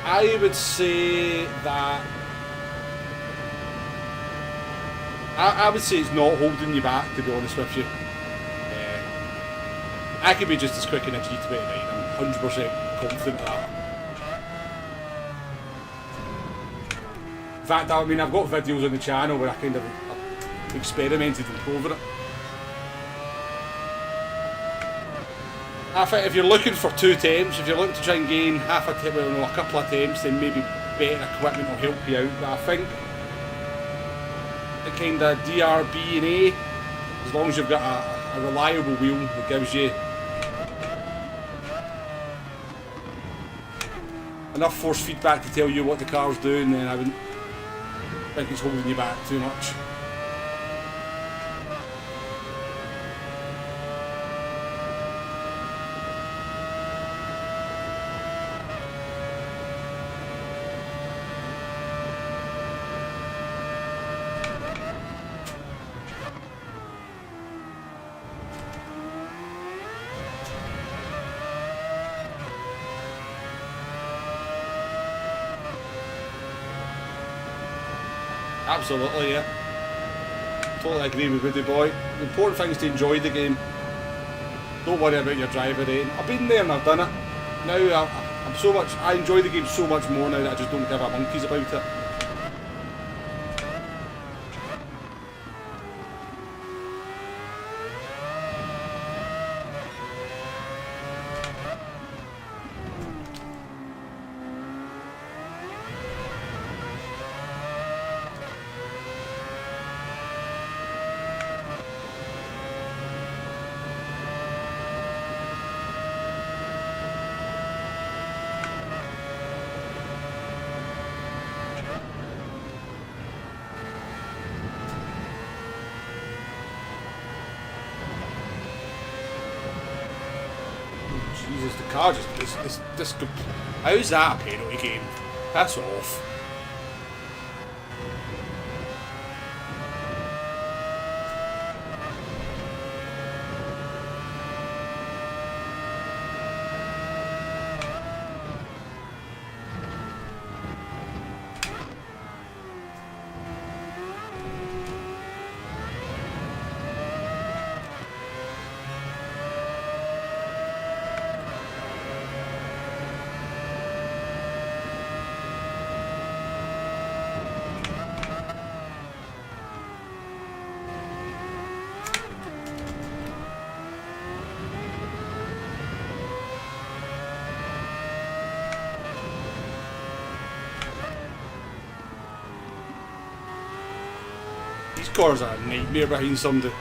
Speaker 1: I would say that I would say it's not holding you back, to be honest with you. I could be just as quick in a G29, I'm 100% confident of that. In fact, I mean, I've got videos on the channel where I kind of experimented and over it. I think if you're looking for 2 attempts, if you're looking to try and gain half a attempt, well, no, a couple of attempts, then maybe better equipment will help you out. But I think the kind of DRB and A, as long as you've got a reliable wheel that gives you enough force feedback to tell you what the car's doing, then I wouldn't think it's holding you back too much. Absolutely, yeah. Totally agree with Woody Boy. The important thing is to enjoy the game. Don't worry about your driver rating. I've been there and I've done it. Now I enjoy the game so much more now that I just don't give a monkeys about it. Jesus, the car just this how's that a penalty game? That's off. These cars are a nightmare behind somebody.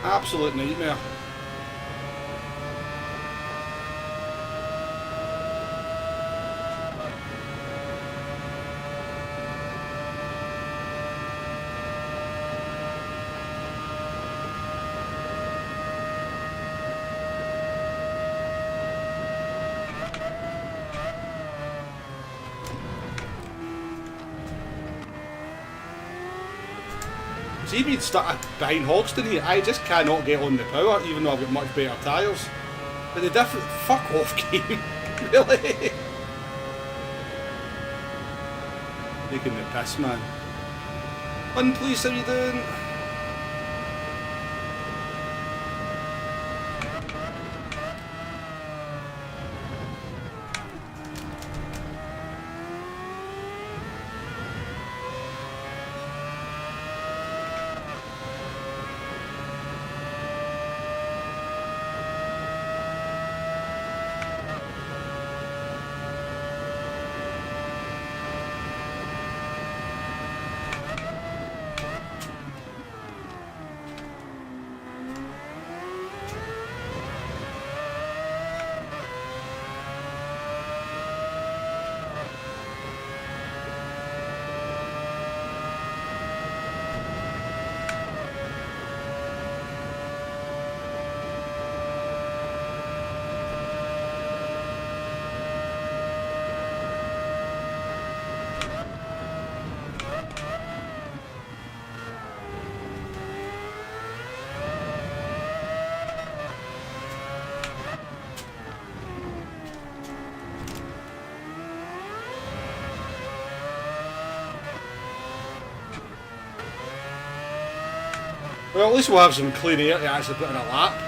Speaker 1: Absolute nightmare. See me stuck behind Hogston here, I just cannot get on the power, even though I've got much better tyres. But the different... Fuck off, game. Really? Taking the piss, man. Fun, please, how you doing? Well, at least we'll have some clean air to actually put in a lap.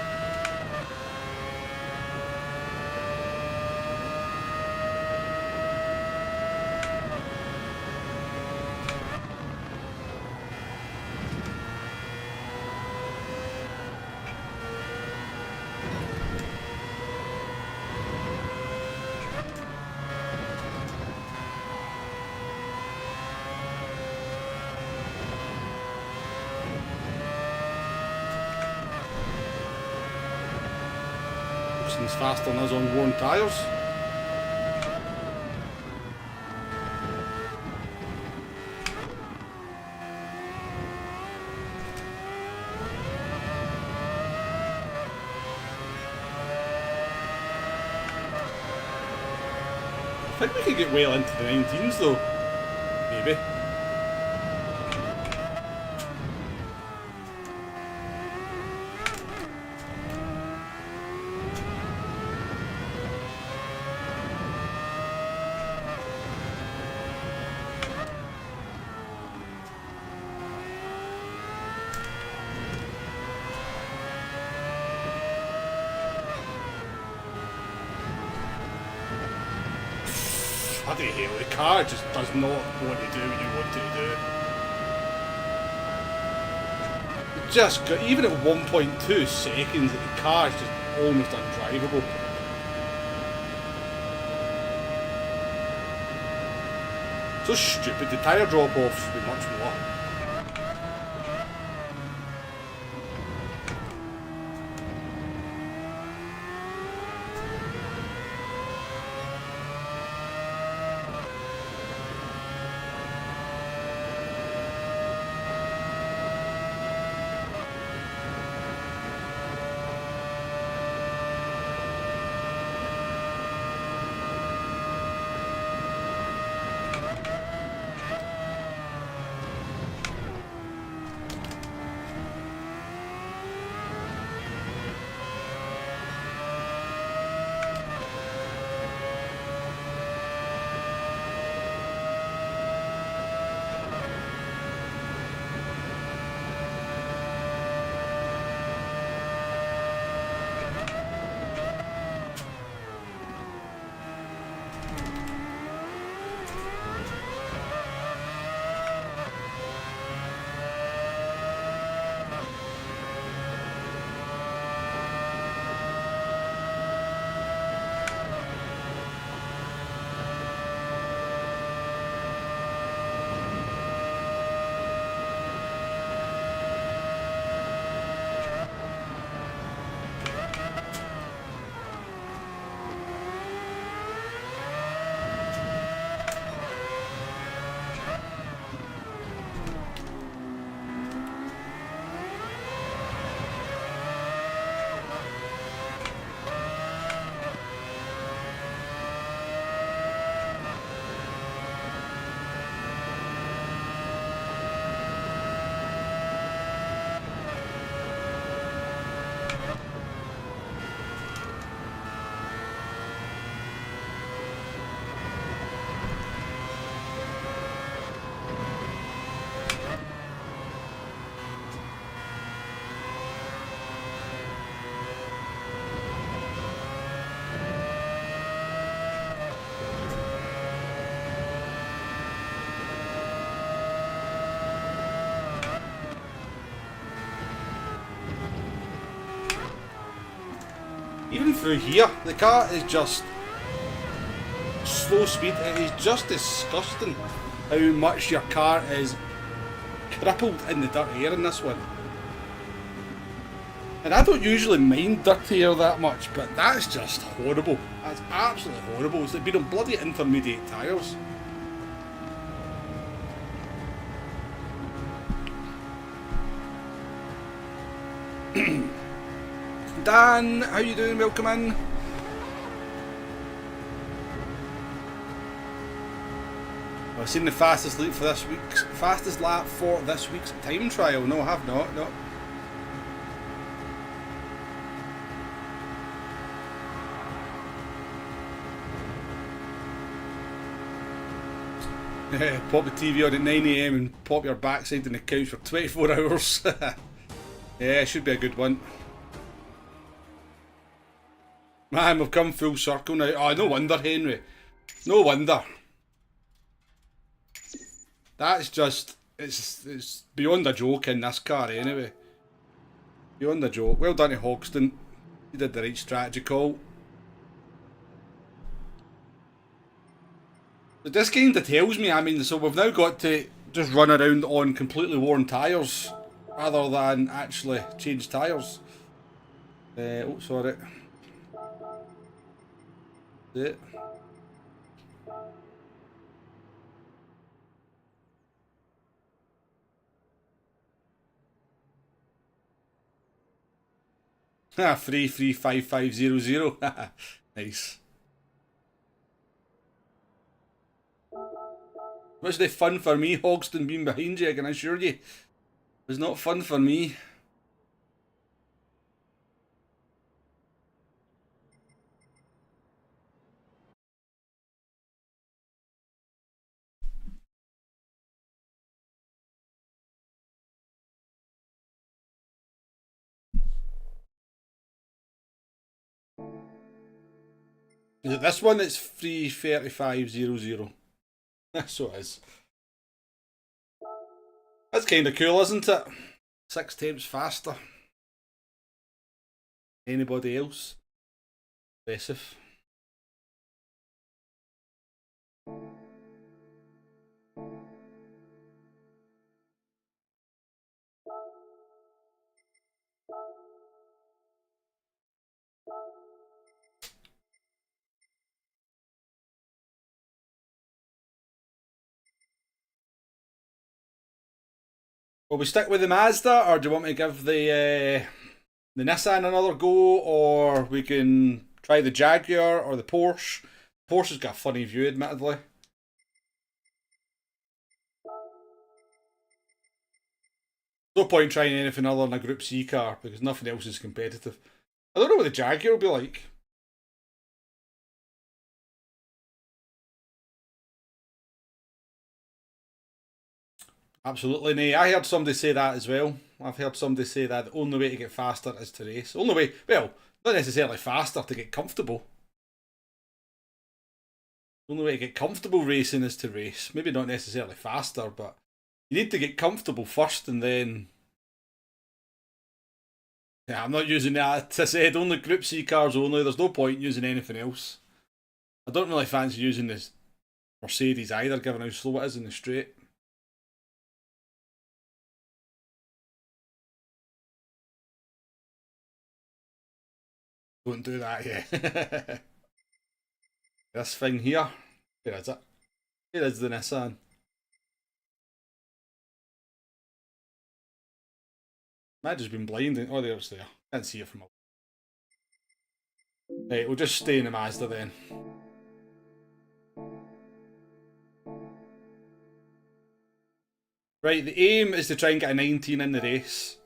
Speaker 1: He's faster than us on worn tyres. I think we could get well into the 19s though. Maybe. Bloody hell, the car just does not want to do what you want it to do. It just got, even at 1.2 seconds, the car is just almost undrivable. So stupid, the tyre drop off should be much more. Even through here, the car is just slow speed. It is just disgusting how much your car is crippled in the dirty air in this one. And I don't usually mind dirty air that much, but that's just horrible. That's absolutely horrible. It's like being on bloody intermediate tyres. Dan, how you doing? Welcome in. I've seen the fastest lap for this week's time trial. No, I have not. No. Pop the TV on at 9 AM and pop your backside on the couch for 24 hours. Yeah, it should be a good one. Man, we've come full circle now. Oh, no wonder, Henry. No wonder. That's just... It's beyond a joke in this car, anyway. Beyond a joke. Well done to Hogston. He did the right strategy call. But this kind of tells me, I mean, so we've now got to just run around on completely worn tyres rather than actually change tyres. Oh, sorry. It. Ah, 335500. Nice. Was the fun for me, Hogston, being behind you, I can assure you. It was not fun for me. Is it this one that's 33500? So it is. That's kind of cool, isn't it? 6 times faster. Anybody else? Impressive. Will we stick with the Mazda, or do you want me to give the Nissan another go, or we can try the Jaguar or the Porsche? Porsche's got a funny view, admittedly. No point trying anything other than a Group C car because nothing else is competitive. I don't know what the Jaguar will be like. Absolutely, nay. I heard somebody say that as well. I've heard somebody say that the only way to get faster is to race. Only way, well, not necessarily faster, to get comfortable. The only way to get comfortable racing is to race. Maybe not necessarily faster, but you need to get comfortable first and then... Yeah, I'm not using that. As I said, only Group C cars only. There's no point using anything else. I don't really fancy using this Mercedes either, given how slow it is in the straight. Don't do that, yeah. This thing here. Where is it? Where is the Nissan? Might just been blinding. Oh, there it's there. Can't see it from up. Right, we'll just stay in the Mazda then. Right, the aim is to try and get a 19 in the race.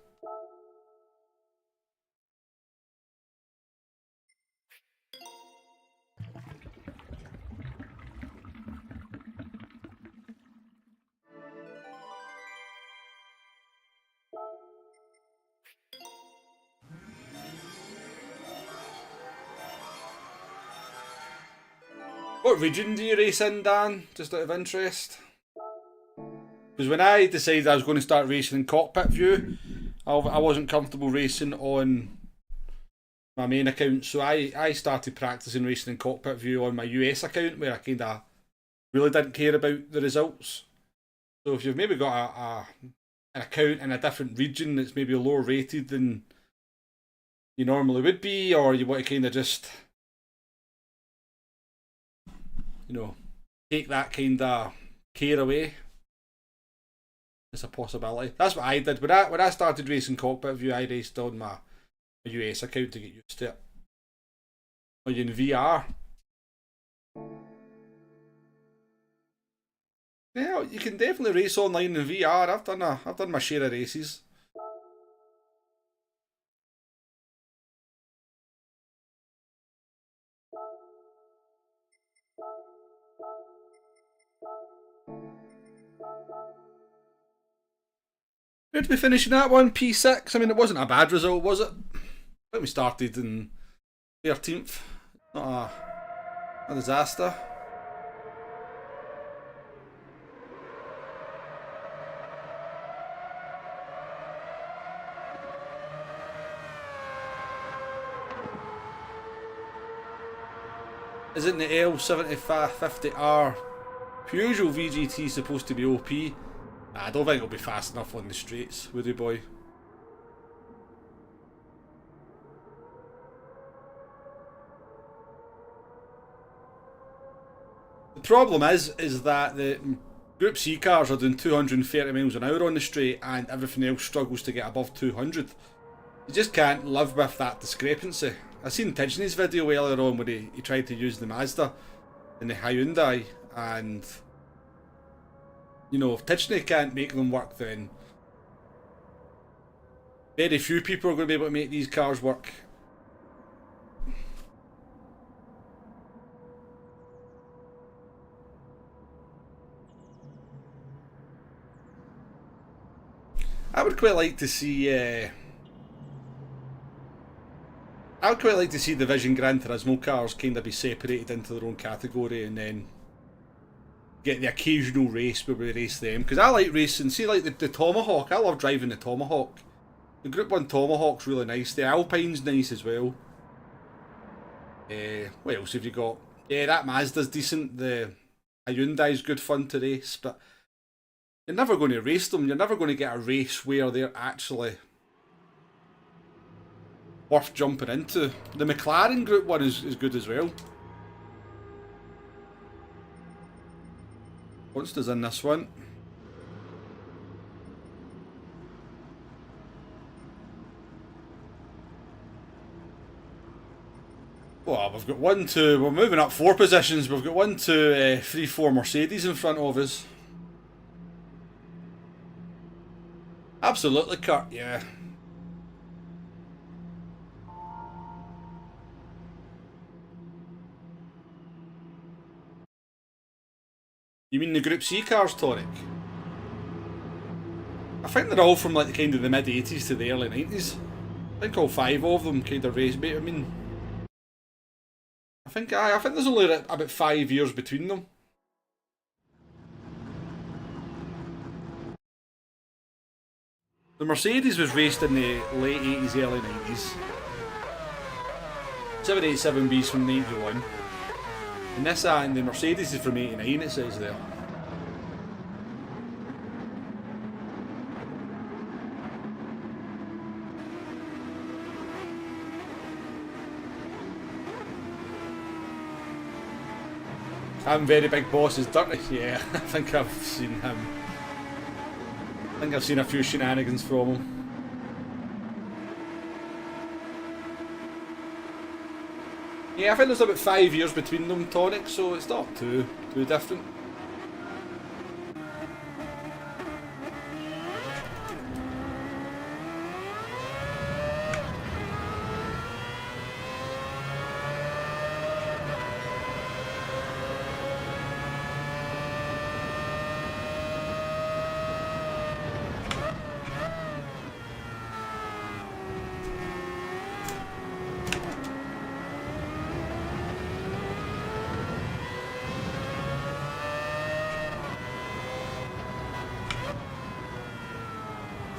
Speaker 1: What region do you race in, Dan? Just out of interest. Because when I decided I was going to start racing in cockpit view, I wasn't comfortable racing on my main account. So I started practicing racing in cockpit view on my US account, where I kind of really didn't care about the results. So if you've maybe got an account in a different region that's maybe lower rated than you normally would be, or you want to kind of just, you know, take that kind of care away, it's a possibility. That's what I did. When I started racing cockpit view, I raced on my US account to get used to it. Are you in VR? Yeah, you can definitely race online in VR. I've done my share of races. Where did we finish in that one? P6? I mean, it wasn't a bad result, was it? I think we started in 13th. Not a disaster. Isn't the L7550R Peugeot VGT supposed to be OP? I don't think it'll be fast enough on the straights, would it, boy? The problem is that the Group C cars are doing 230 miles an hour on the straight, and everything else struggles to get above 200. You just can't live with that discrepancy. I seen Tidgeney's video earlier on where he tried to use the Mazda and the Hyundai, and you know, if Tidgeney can't make them work, then very few people are going to be able to make these cars work. I would quite like to see the Vision Gran Turismo cars kind of be separated into their own category, and then get the occasional race where we race them. Because I like racing, see, like the Tomahawk. I love driving the Tomahawk. The Group 1 Tomahawk's really nice. The Alpine's nice as well. What else have you got? Yeah, that Mazda's decent. The Hyundai's good fun to race, but you're never going to race them. You're never going to get a race where they're actually worth jumping into. The McLaren Group 1 is good as well. Monsters in this one. Well, we've got 1, 2, we're moving up 4 positions. We've got 1, 2, 3, 4 Mercedes in front of us. Absolutely, Kurt, yeah. You mean the Group C cars, Toric? I think they're all from like the kind of the mid 80s to the early 90s. I think all 5 of them kind of race. I mean, I think there's only about 5 years between them. The Mercedes was raced in the late 80s, early 90s. 787B's from 91. And this and the Mercedes is from 89, it says there. I'm very big boss is dirty. Yeah, I think I've seen him. I think I've seen a few shenanigans from him. Yeah, I think there's about 5 years between them, Tonic, so it's not too different.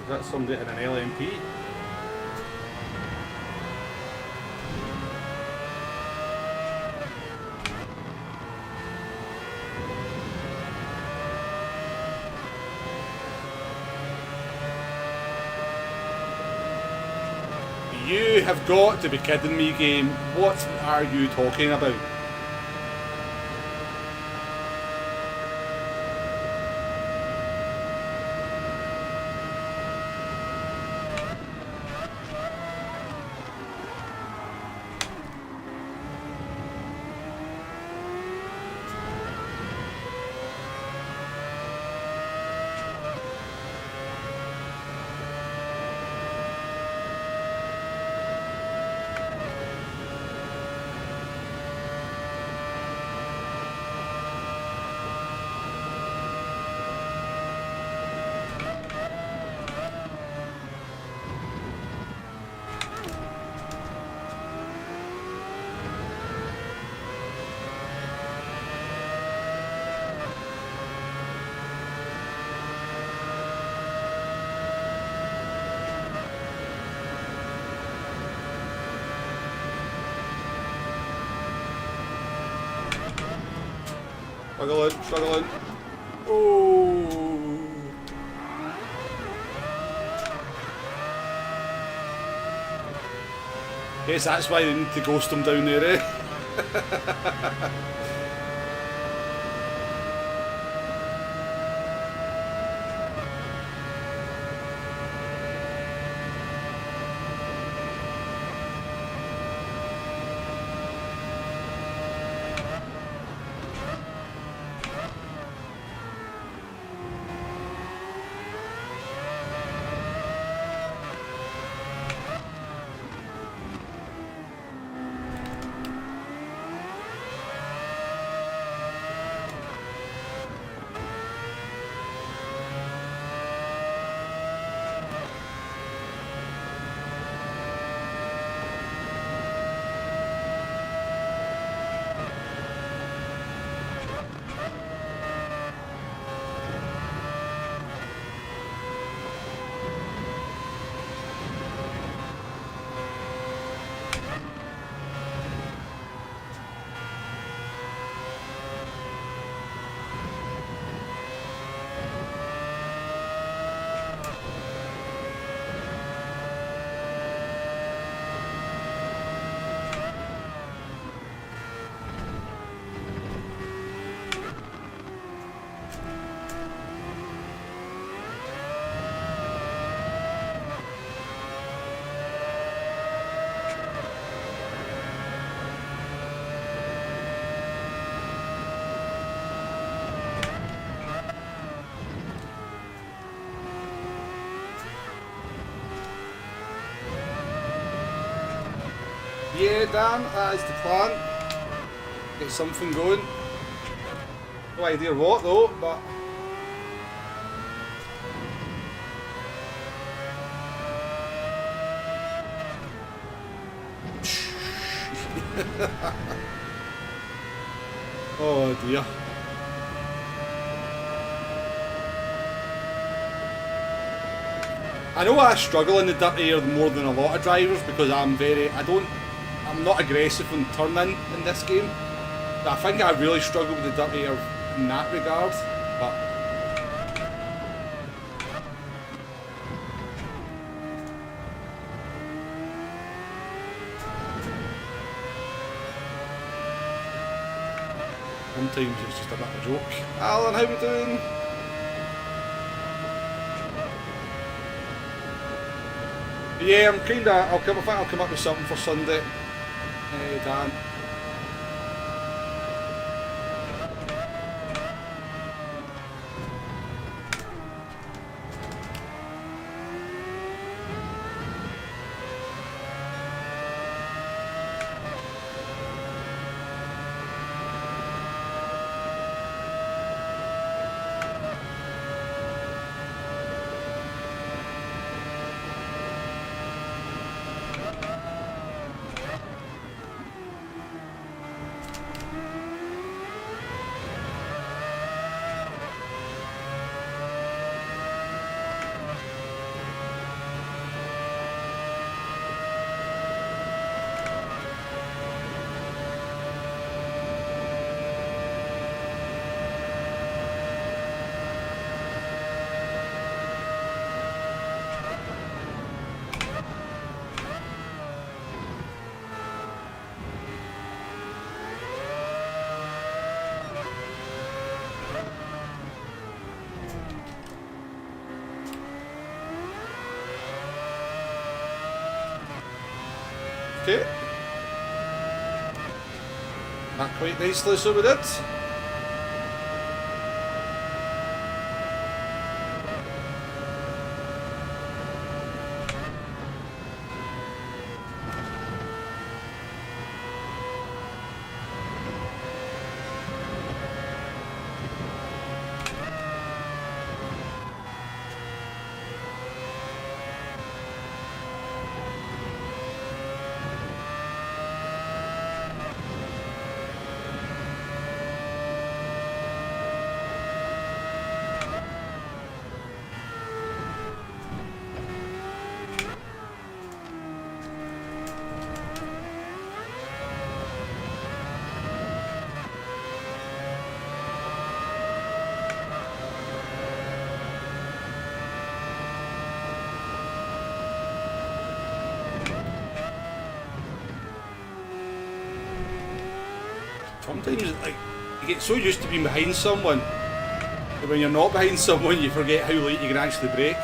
Speaker 1: That's somebody in an LMP. You have got to be kidding me, game. What are you talking about? Struggling, struggling. Oh. Yes, that's why they need to ghost him down there, eh? Yeah, Dan, that is the plan. Get something going. No idea what though, but... Oh dear. I know I struggle in the dirty air more than a lot of drivers because I'm not aggressive on turning in this game. I think I really struggle with the dirty air in that regard, but sometimes it's just a bit of a joke. Alan, how we doing? Yeah, I think I'll come up with something for Sunday. Dan. Okay. That quite nicely, so we did. Sometimes, like, you get so used to being behind someone that when you're not behind someone, you forget how late you can actually brake.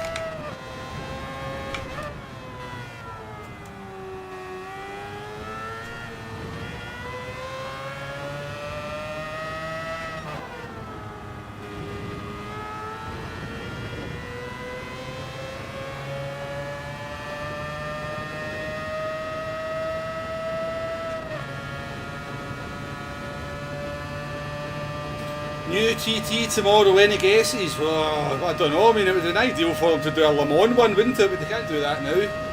Speaker 1: New TT tomorrow, any guesses? Well, I don't know, I mean, it would be ideal for them to do a Le Mans one, wouldn't it? But they can't do that now.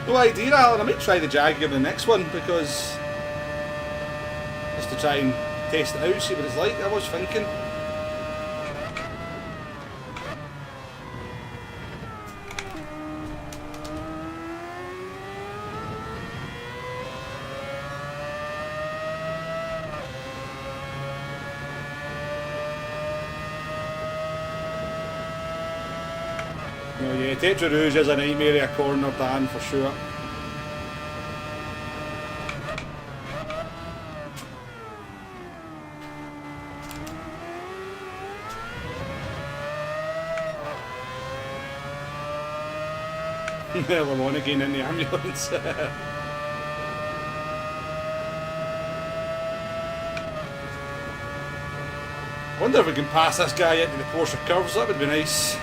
Speaker 1: No idea, Alan. I might try the Jaguar in the next one because just to try and test it out, see what it's like. I was thinking. Oh yeah, Tetra Rouge is a nightmare of a corner, Dan, for sure. Le Mans again in the ambulance. Wonder if we can pass this guy into the Porsche curves, that would be nice.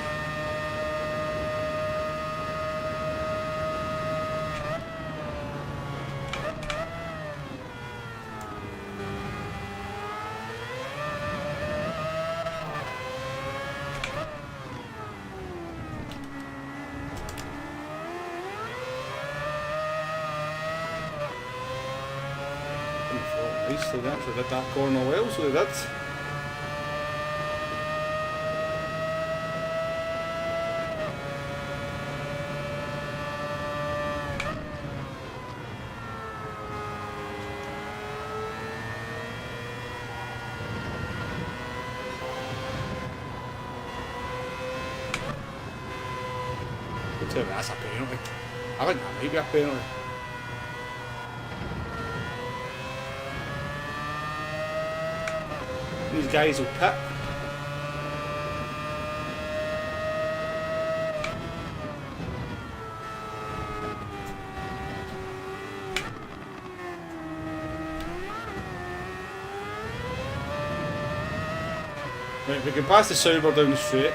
Speaker 1: Nice, they actually did that corner well, so they did. That's a penalty. I think that might be a penalty. These guys will pit. Right, if we can pass the Sauber down the straight.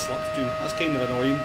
Speaker 1: slipstream. That's kind of annoying.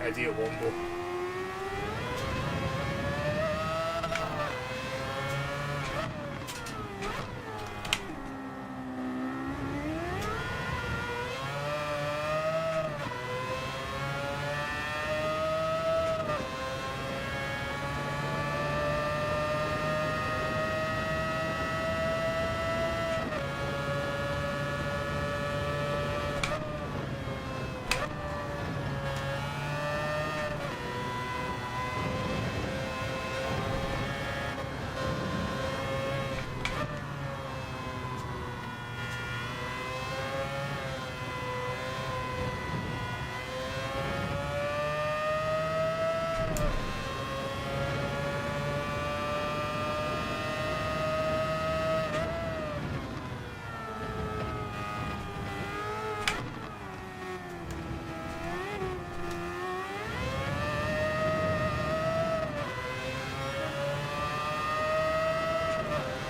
Speaker 2: Idiot Wombo.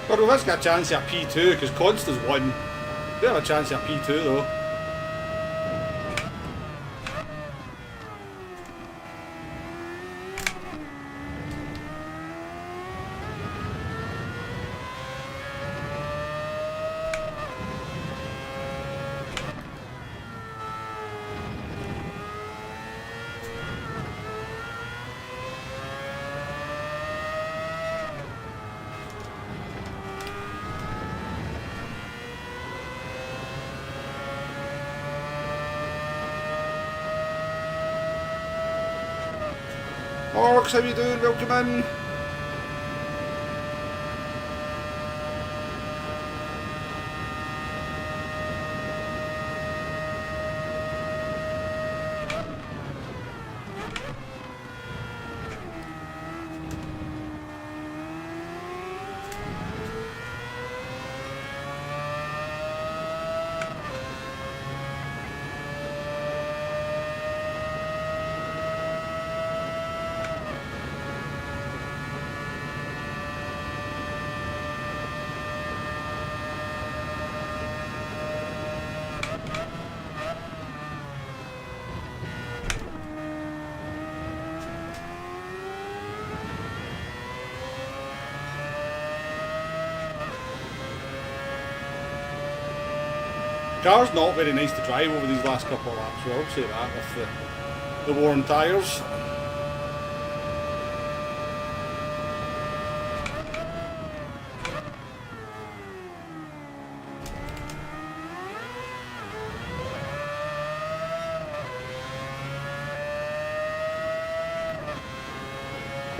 Speaker 1: But we've got a chance at P2 because Consta's won. We have a chance at P2 though. Orcs, how you doing? Welcome in. Car's not very nice to drive over these last couple of laps, well, I'll say that, with the worn tyres.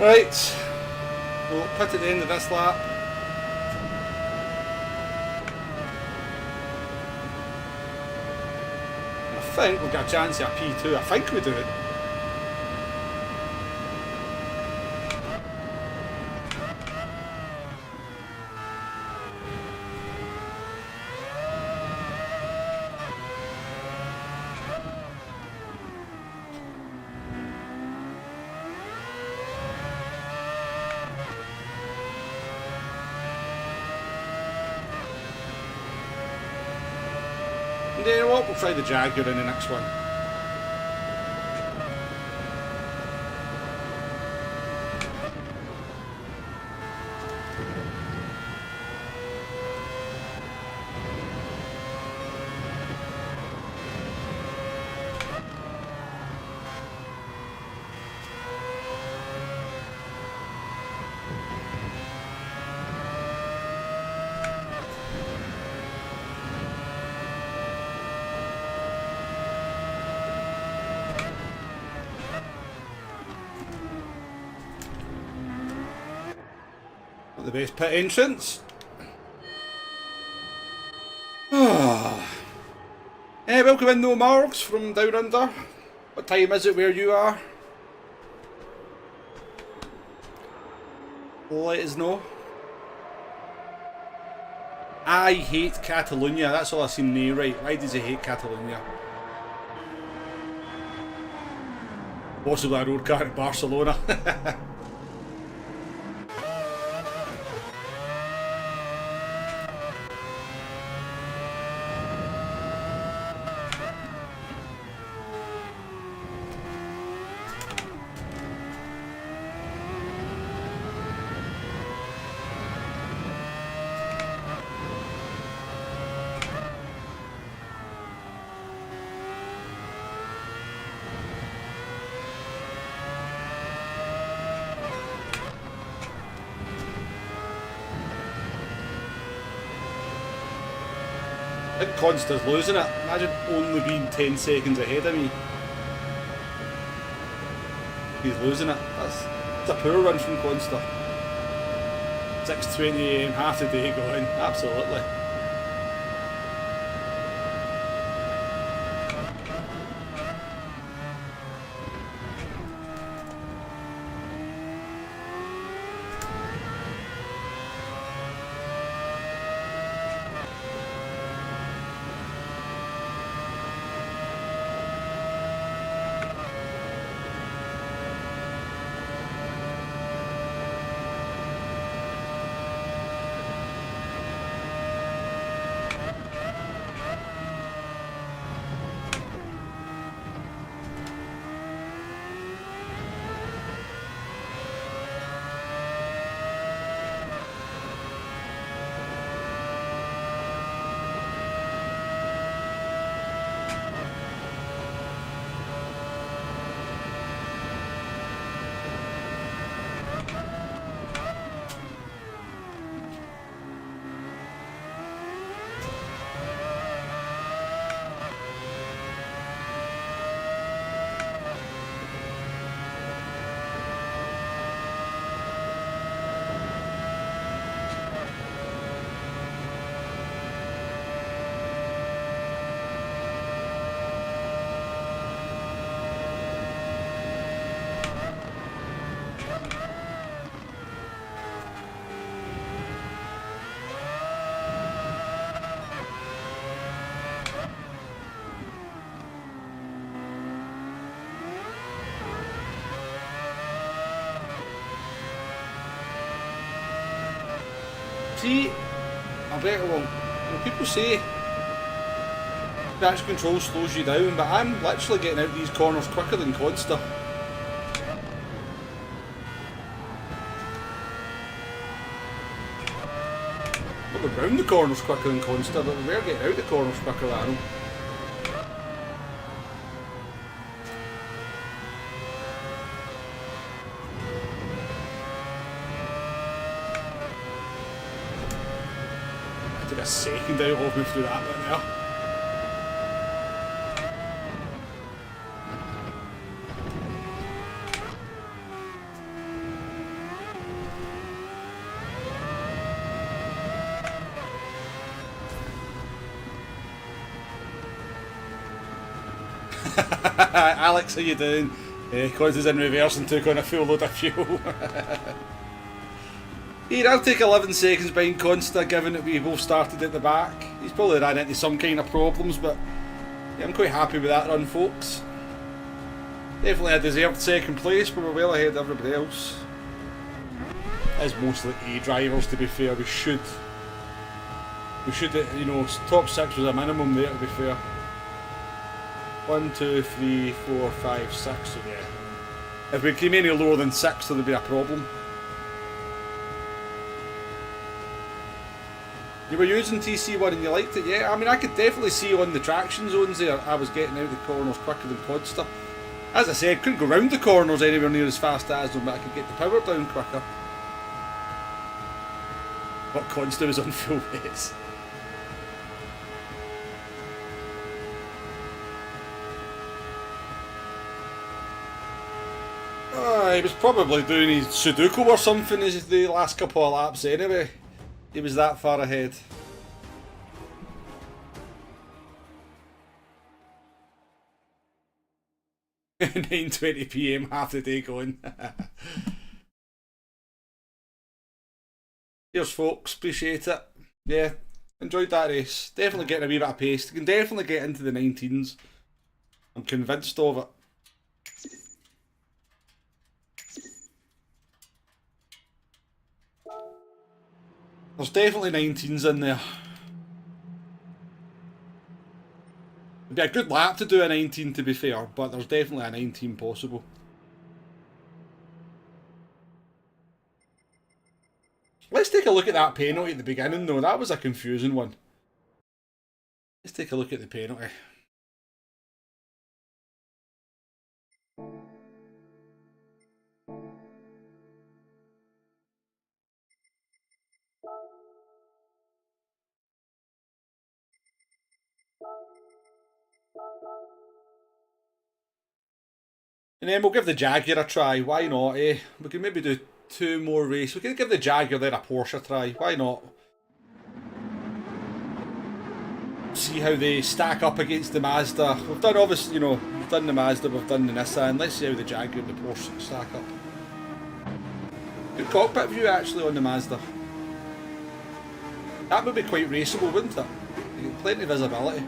Speaker 1: Right, we'll pit at the end of this lap. I think we've got a chance at P2. I think we do it. And you know what? We'll try the Jaguar in the next one. Not the best pit entrance. Welcome in, no Marks from down under. What time is it where you are? Let us know. I hate Catalonia. That's all I seen there. Right? Why does he hate Catalonia? Possibly a road car at Barcelona. I think Consta's losing it. Imagine only being 10 seconds ahead of me. He's losing it. That's a poor run from Consta. 6:20 AM, half the day going. Absolutely. See, I bet it won't. People say traction control slows you down, but I'm literally getting out these corners quicker than Consta. Well, we're round the corners quicker than Consta, but we're getting out the corners quicker than him. A second out of me through that bit there. Alex, how you doing? Cause is in reverse and took on a full load of fuel. Here, I'll take 11 seconds behind Consta, given that we both started at the back. He's probably ran into some kind of problems, but yeah, I'm quite happy with that run, folks. Definitely a deserved second place, but we're well ahead of everybody else. It's mostly A drivers, to be fair. We should We should, you know, top 6 was a minimum there, to be fair. 1, 2, 3, 4, 5, 6. So yeah. If we came any lower than 6, there would be a problem. You were using TC1 and you liked it, yeah? I mean, I could definitely see on the traction zones there, I was getting out the corners quicker than Podster. As I said, couldn't go round the corners anywhere near as fast as them, but I could get the power down quicker. But Consta was on full base. He was probably doing his Sudoku or something as the last couple of laps anyway. He was that far ahead. (9:20 PM) half the day going. Cheers folks, appreciate it. Yeah, enjoyed that race. Definitely getting a wee bit of pace. You can definitely get into the 19s. I'm convinced of it. There's definitely 19s in there. It'd be a good lap to do a 19 to be fair, but there's definitely a 19 possible. Let's take a look at that penalty at the beginning though, that was a confusing one. Let's take a look at the penalty. And then we'll give the Jaguar a try, why not, eh? We can maybe do 2 more races. We can give the Jaguar then a Porsche a try, why not? See how they stack up against the Mazda. We've done obviously, you know, we've done the Mazda, we've done the Nissan. Let's see how the Jaguar and the Porsche stack up. Good cockpit view actually on the Mazda. That would be quite raceable, wouldn't it? You get plenty of visibility.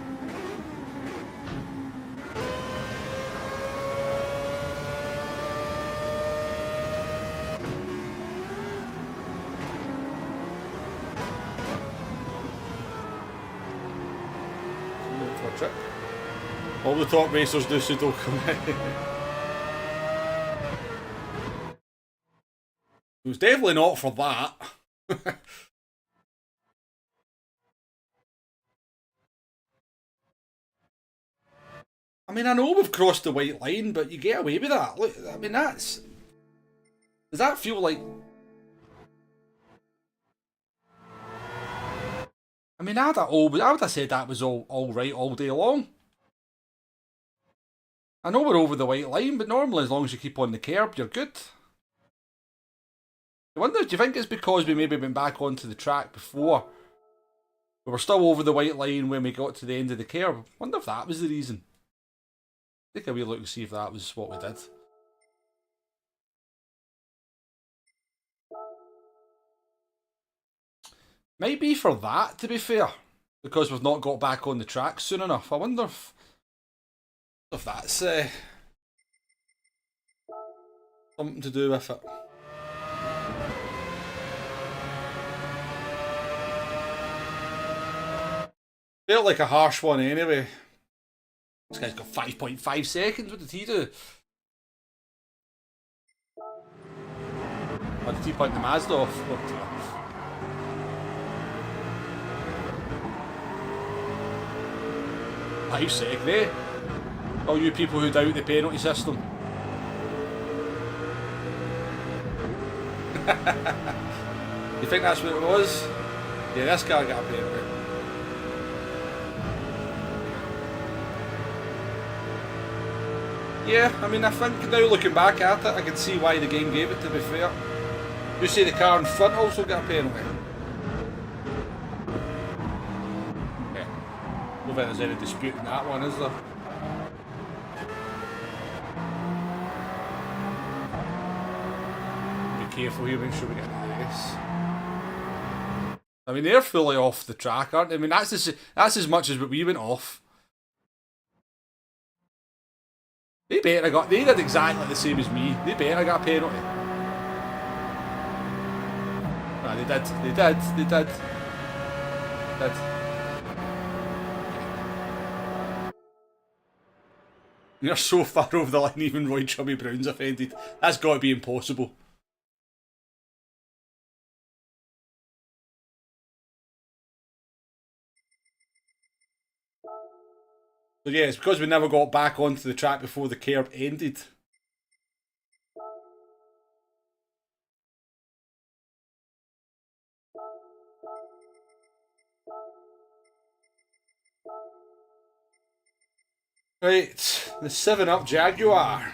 Speaker 1: Trick. All the top racers do Sudoku. It was definitely not for that. I mean, I know we've crossed the white line, but you get away with that. Look, I mean, that's... Does that feel like... I mean, I would have said that was all right all day long. I know we're over the white line, but normally as long as you keep on the curb, you're good. I wonder, do you think it's because we maybe went back onto the track before? We were still over the white line when we got to the end of the curb. I wonder if that was the reason. Take a wee look and see if that was what we did. Might be for that, to be fair, because we've not got back on the track soon enough. I wonder if that's something to do with it. Felt like a harsh one anyway. This guy's got 5.5 seconds. What did he do? Oh, did he point the Mazda off? What? 5 seconds, eh? All you people who doubt the penalty system. You think that's what it was? Yeah, this guy got a penalty. Yeah, I mean, I think now looking back at it, I can see why the game gave it, to be fair. You say the car in front also got a penalty? Yeah. I don't think there's any dispute in that one, is there? Be careful here, make sure we get this. I mean, they're fully off the track, aren't they? I mean, that's as much as what we went off. They better got. They did exactly the same as me. They better got a penalty. Nah, they did. They did. They did. Did. You're so far over the line, even Roy Chubby Brown's offended. That's got to be impossible. So yeah, it's because we never got back onto the track before the curb ended. Right, the 7-Up Jaguar.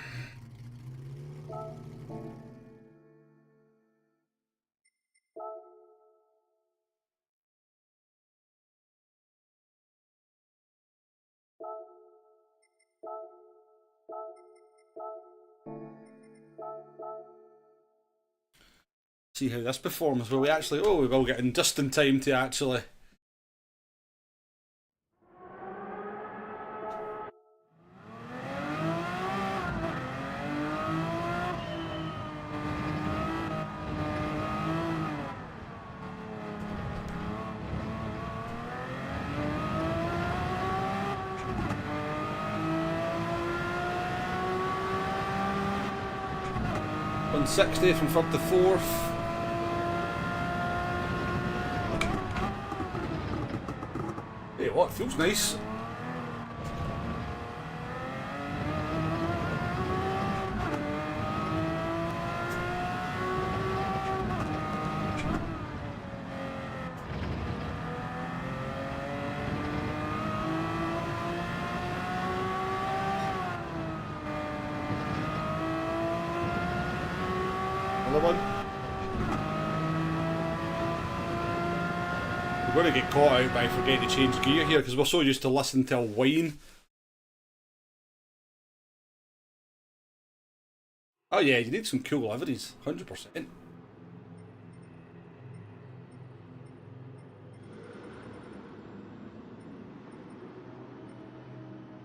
Speaker 1: See how this performs. Will we actually... Oh, we will get in just in time to actually... On 60 from 3rd to 4th. Hey, what? Feels nice. Another one. We're going to get caught out by forgetting to change gear here because we're so used to listening to a whine. Oh yeah, you need some cool liveries, 100%.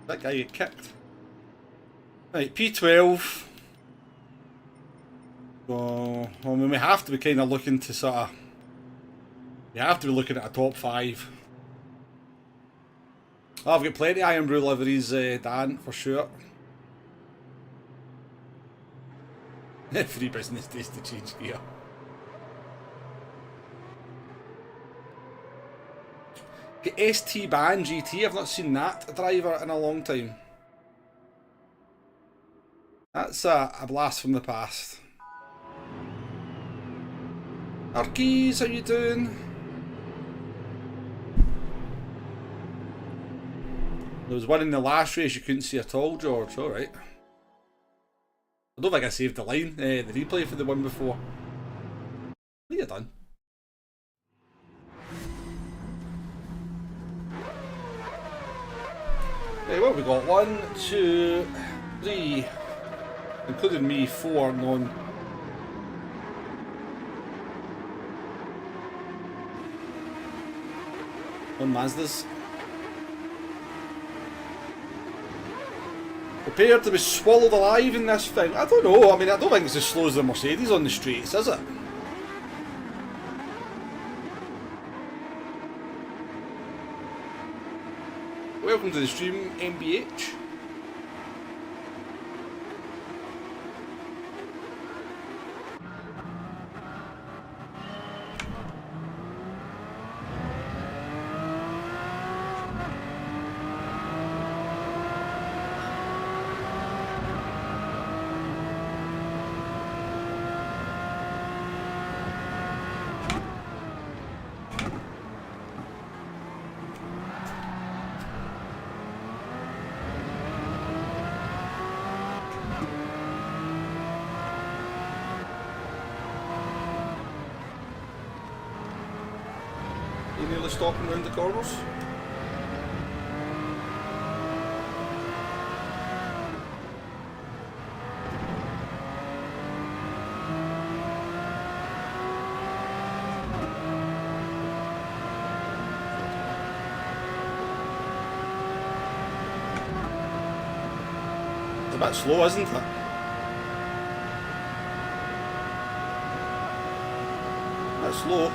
Speaker 1: That guy get kicked. Right, P12. So, I mean, we have to be kind of looking to sort of... We have to be looking at a top 5. Oh, I've got plenty of Iron Brew liveries, Dan, for sure. Free business days to change gear. Get ST Band GT, I've not seen that driver in a long time. That's a blast from the past. Arkeys, how you doing? There was one in the last race you couldn't see at all, George. Alright. I don't think I saved the line, the replay for the one before. What are you done? Right, what have we got? 1, 2, 3, including me, 4 non. Non-Mazdas. Prepared to be swallowed alive in this thing. I don't know, I mean, I don't think it's as slow as the Mercedes on the streets, is it? Welcome to the stream, MBH. Nearly stopping round the corners. It's a bit slow, isn't it? A bit slow.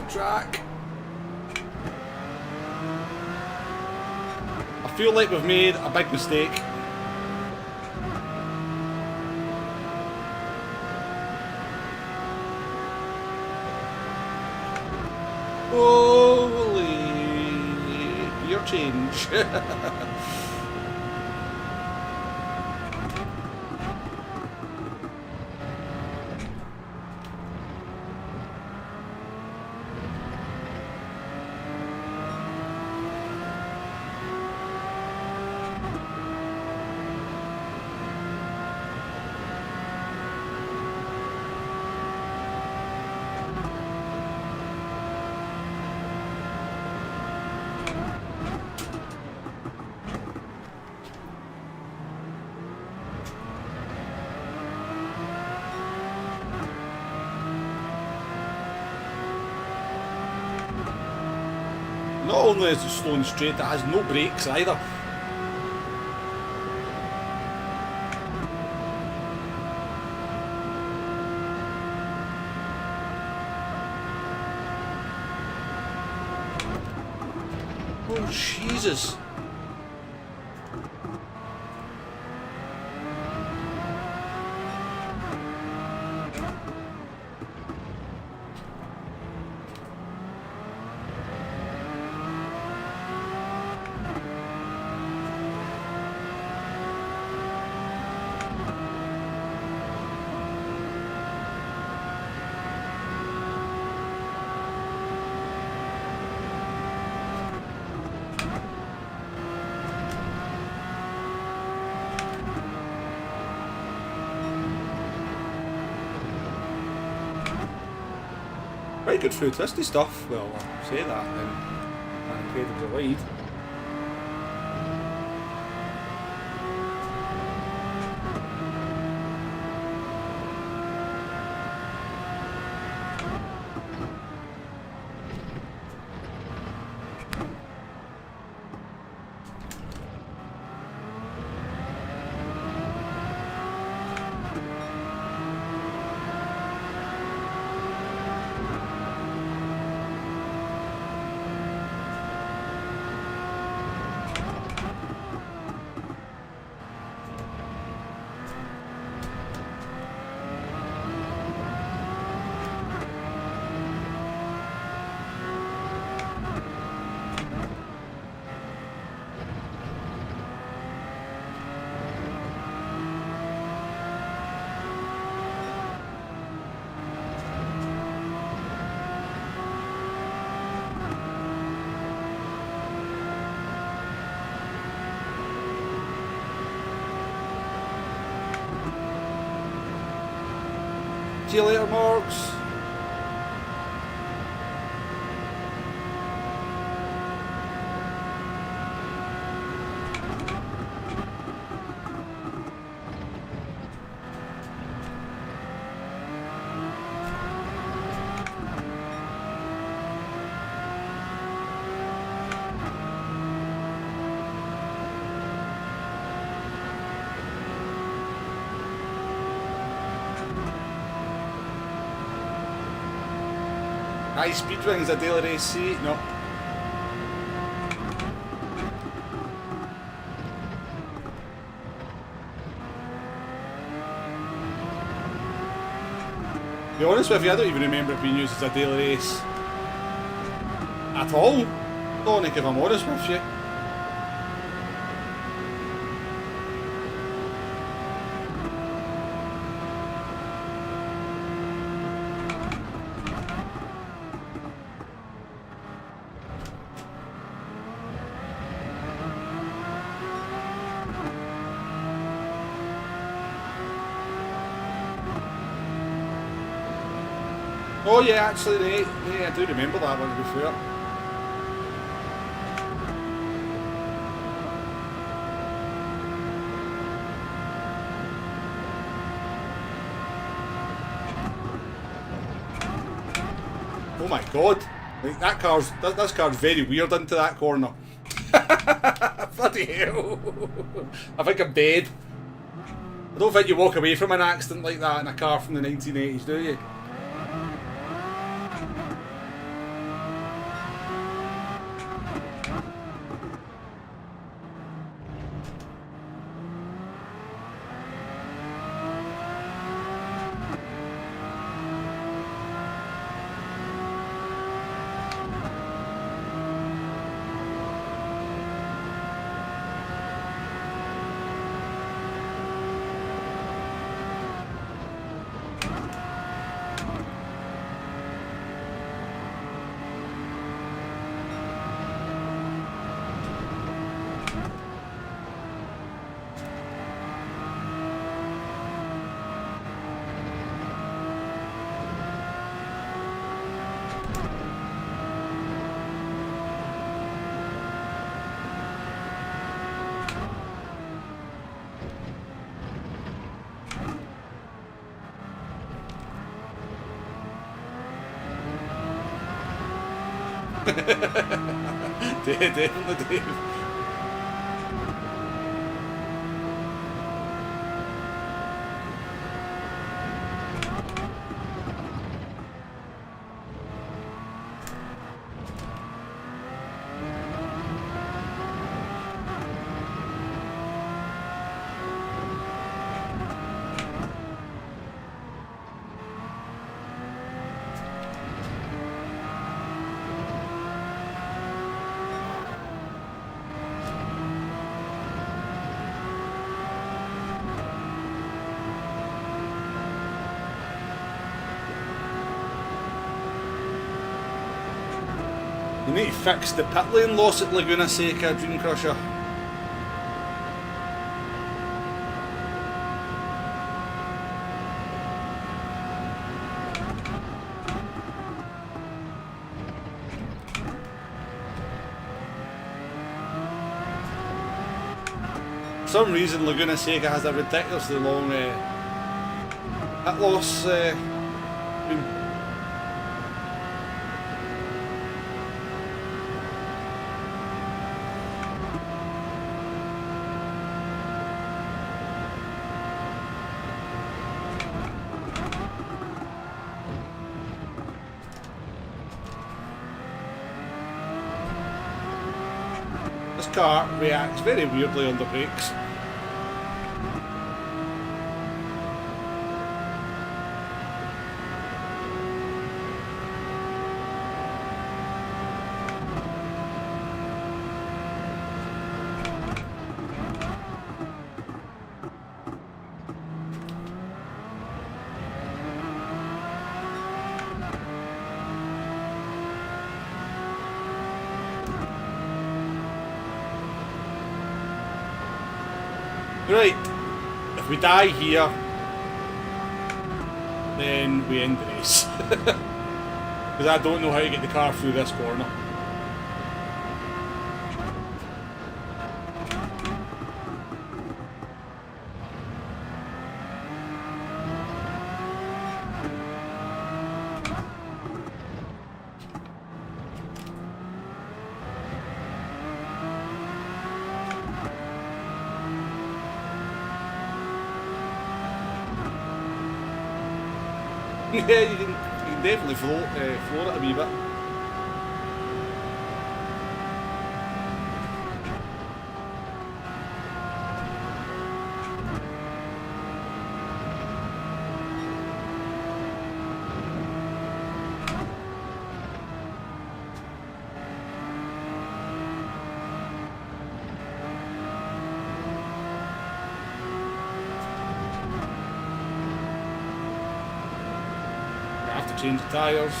Speaker 1: track. I feel like we've made a big mistake. Holy gear change. Not only is it slow and straight, it has no brakes either. Oh, Jesus. Very good through twisty stuff. Well, I'll say that then. That incredible lead. See you later, Marks. Nice speed wings, a daily race C. No. To be honest with you, I don't even remember it being used as a daily race at all, Donick, if I'm honest with you. Oh yeah, actually, I do remember that one, to be fair. Oh my god, like this car's very weird into that corner. Bloody hell. I think I'm dead. I don't think you walk away from an accident like that in a car from the 1980s, do you? Definitely, Dave. We need to fix the pit lane loss at Laguna Seca, Dream Crusher. For some reason Laguna Seca has a ridiculously long pit loss room. This car reacts very weirdly under brakes. Right, if we die here, then we end the race. Because I don't know how to get the car through this corner. Yeah, you can definitely floor it a wee bit. Change the tyres.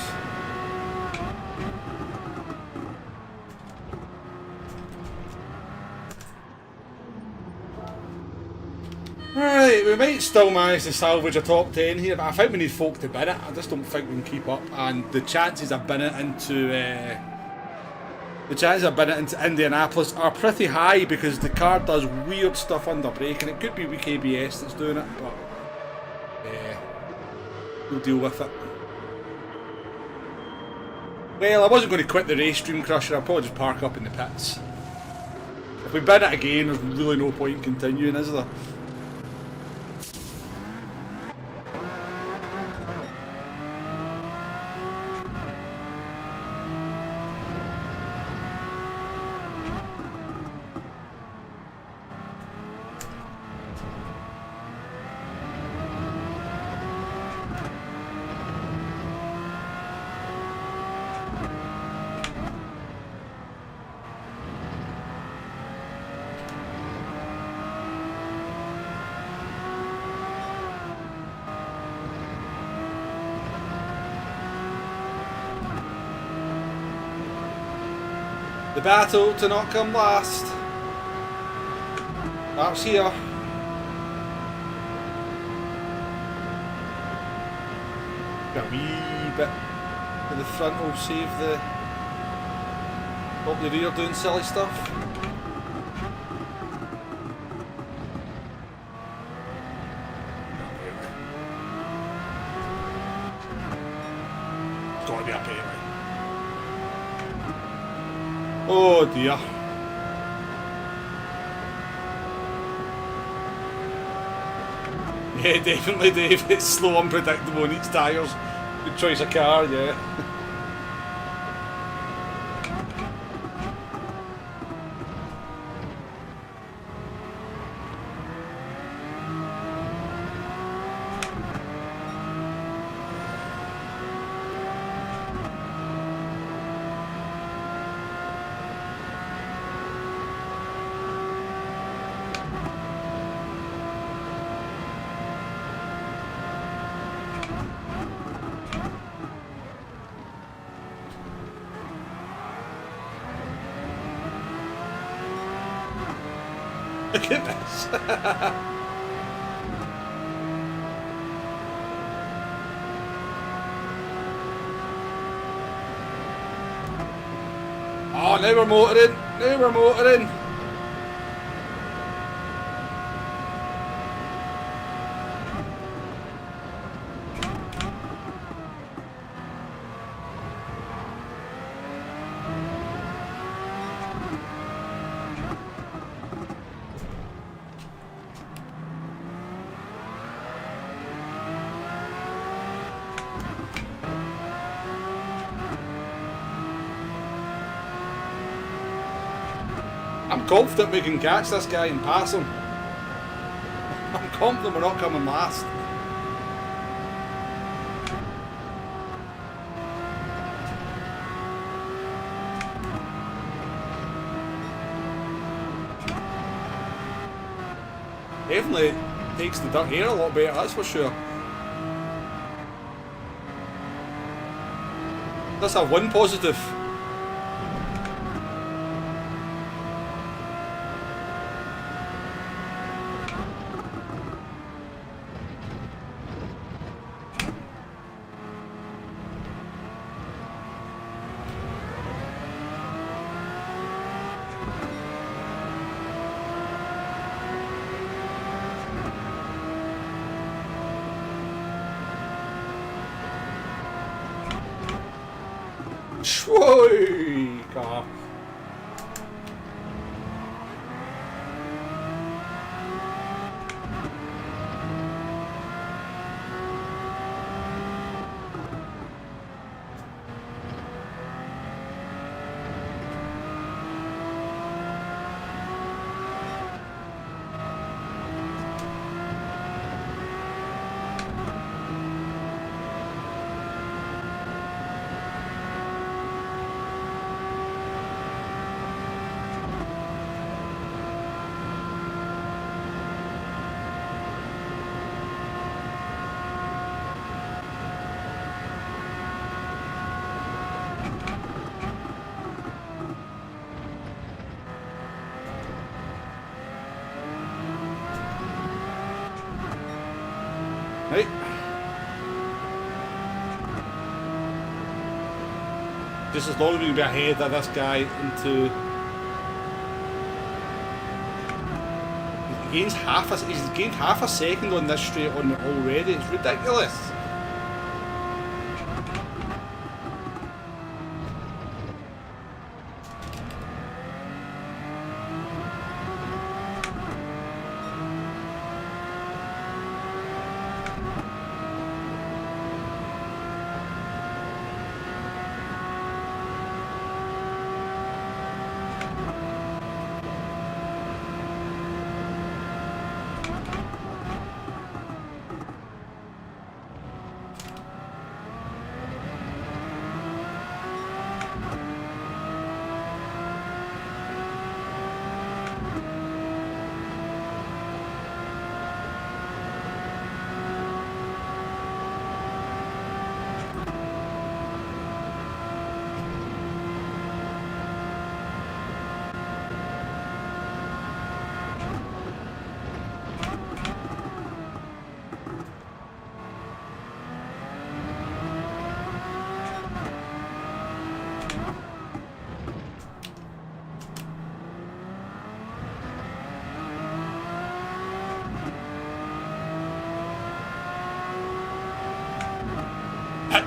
Speaker 1: Right, we might still manage to salvage a top 10 here, but I think we need folk to bin it. I just don't think we can keep up, and the chances of binning it into Indianapolis are pretty high because the car does weird stuff under brake, and it could be weak ABS that's doing it, but we'll deal with it. Well, I wasn't going to quit the race, Dream Crusher. I'll probably just park up in the pits. If we bin it again, there's really no point in continuing, is there? The battle to not come last. That's here. Got a wee bit to the front will save the up the rear doing silly stuff. It's got to be a penalty. Oh dear. Yeah, definitely, Dave. It's slow, unpredictable, needs tyres. Good choice of car, yeah. Look at this. Oh, now we're motoring. Now we're motoring. I'm confident we can catch this guy and pass him. I'm confident we're not coming last. Definitely takes the dirt air a lot better, that's for sure. That's a one positive. Shwoy! Car. Right. Just as long as we can be ahead of this guy into... He's gained half a second on this straight on already. It's ridiculous.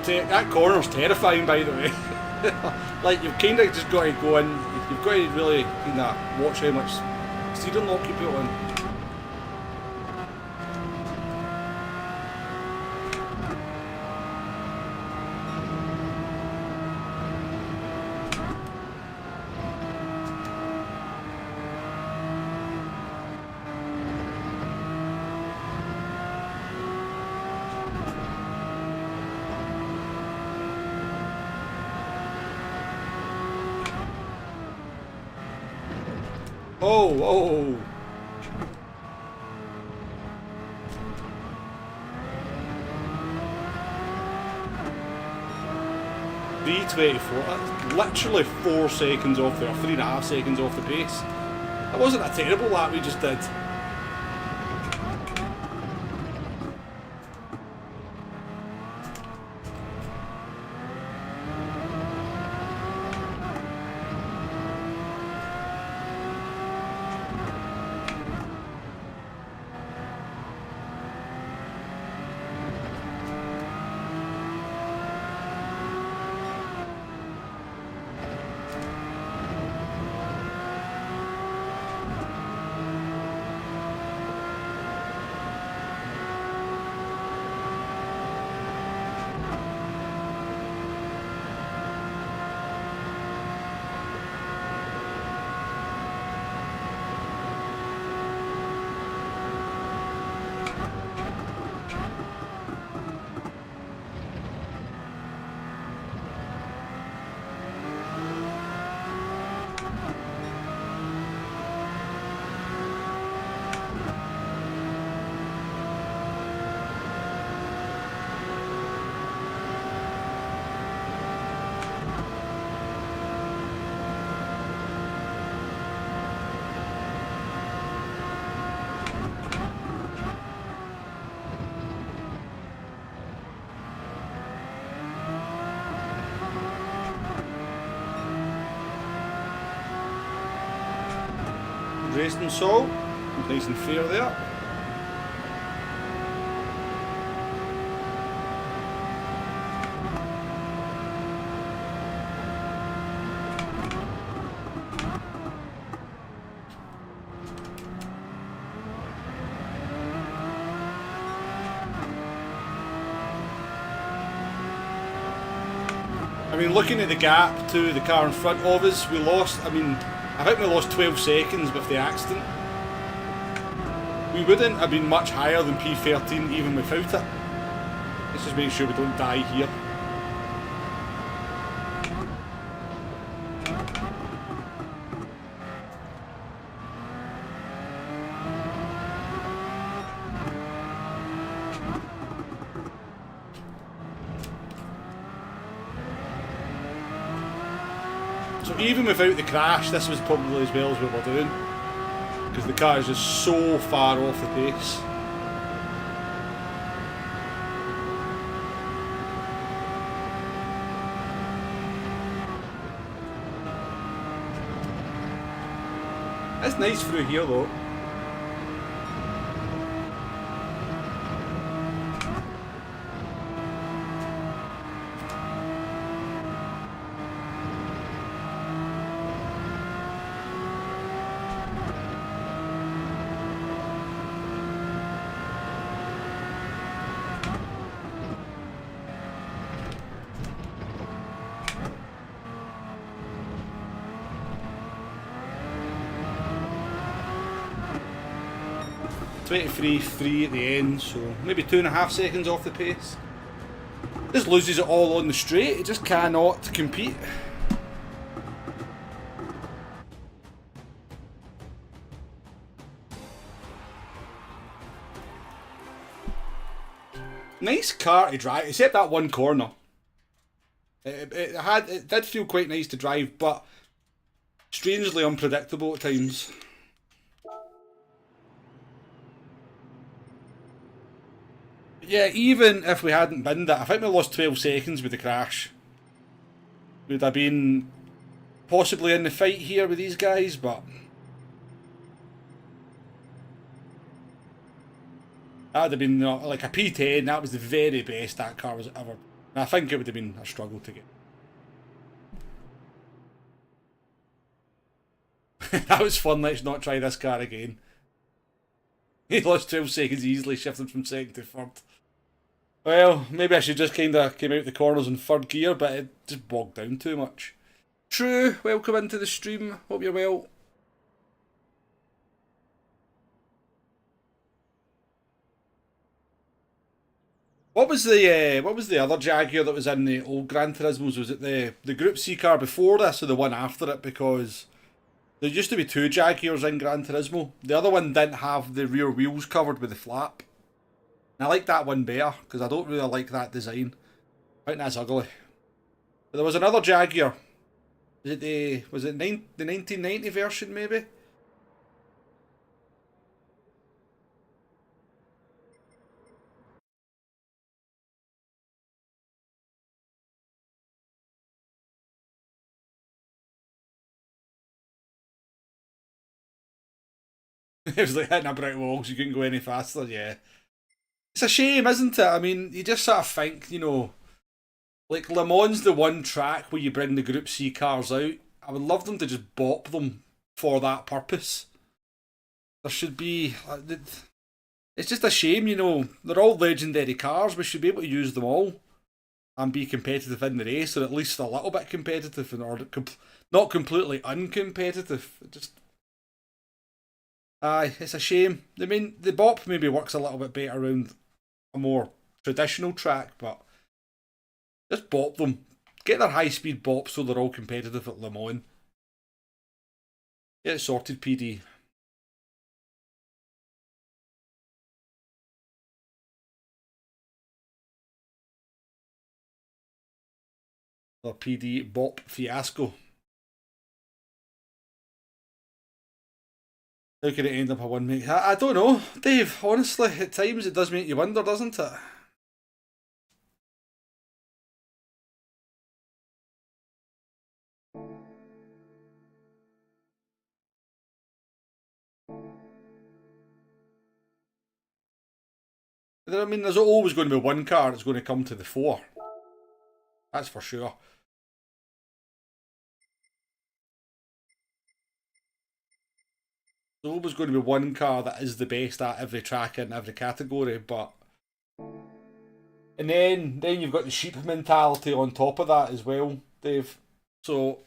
Speaker 1: That corner's terrifying, by the way. Like, you've kind of just got to go in, you You've got to really watch how much steering lock you put on. Oh! 3:24. That's literally 4 seconds off the, or 3.5 seconds off the pace. That wasn't a terrible lap we just did. Racing so, nice and fair there. I mean, looking at the gap to the car in front of us, we lost, I think we lost 12 seconds with the accident. We wouldn't have been much higher than P13 even without it. Let's just make sure we don't die here. So even without the crash, this was probably as well as we were doing, because the car is just so far off the pace. It's nice through here though. .23.3 at the end, so maybe 2.5 seconds off the pace. Just loses it all on the straight, it just cannot compete. Nice car to drive, except that one corner. It did feel quite nice to drive, but strangely unpredictable at times. Yeah, even if we hadn't binned it, I think we lost 12 seconds with the crash. Would have been possibly in the fight here with these guys, but that would have been like a P10, that was the very best that car was ever. And I think it would have been a struggle to get. That was fun, let's not try this car again. He lost 12 seconds easily, shifting from second to third. Well, maybe I should just kind of came out the corners in third gear, but it just bogged down too much. True, welcome into the stream, hope you're well. What was the other Jaguar that was in the old Gran Turismos? Was it the Group C car before this or the one after it? Because there used to be two Jaguars in Gran Turismo. The other one didn't have the rear wheels covered with the flap. And I like that one better, because I don't really like that design. I think that's ugly. But there was another Jaguar. Was it the 1990 version maybe? It was like hitting a brick wall because you couldn't go any faster, yeah. It's a shame, isn't it? I mean, you just sort of think, you know, like Le Mans the one track where you bring the Group C cars out. I would love them to just bop them for that purpose. There should be... It's just a shame, you know. They're all legendary cars. We should be able to use them all and be competitive in the race, or at least a little bit competitive, or not completely uncompetitive. Just... Aye, it's a shame. I mean, the bop maybe works a little bit better around a more traditional track, but just bop them. Get their high-speed bop so they're all competitive at Le Mans. Get it sorted, PD. The PD bop fiasco. How can it end up a one make? I don't know, Dave. Honestly, at times it does make you wonder, doesn't it? I mean, there's always going to be one car that's going to come to the fore. That's for sure. There's always going to be one car that is the best at every track in every category, but... And then you've got the sheep mentality on top of that as well, Dave. So...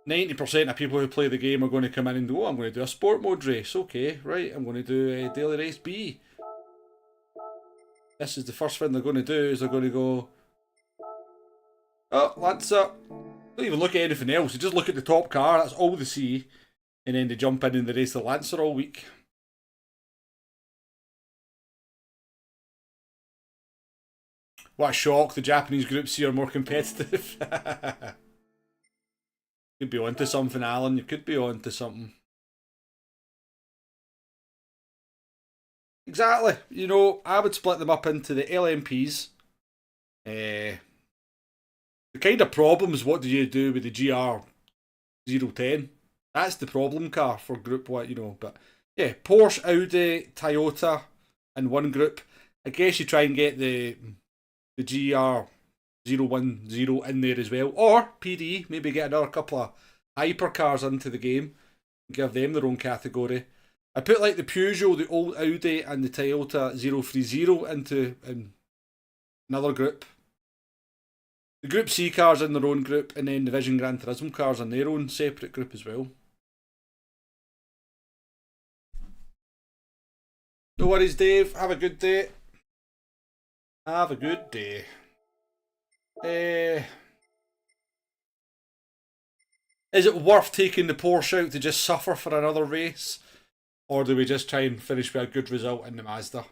Speaker 1: 90% of people who play the game are going to come in and go, oh, I'm going to do a sport mode race. Okay, right, I'm going to do a daily race B. This is the first thing they're going to do, is they're going to go... Oh, Lancer. Don't even look at anything else. You just look at the top car, that's all they see. And then they jump in and they race the Lancer all week. What a shock, the Japanese Group C are more competitive. Could be onto something, Alan. You could be onto something. Exactly. You know, I would split them up into the LMPs. The kind of problems, what do you do with the GR 010? That's the problem car for Group 1, you know. But yeah, Porsche, Audi, Toyota in one group. I guess you try and get the GR 010 in there as well. Or PD, maybe get another couple of hypercars into the game and give them their own category. I put like the Peugeot, the old Audi and the Toyota 030 into another group. The Group C cars in their own group, and then the Vision Gran Turismo cars in their own separate group as well. No worries, Dave. Have a good day. Have a good day. Is it worth taking the Porsche out to just suffer for another race? Or do we just try and finish with a good result in the Mazda?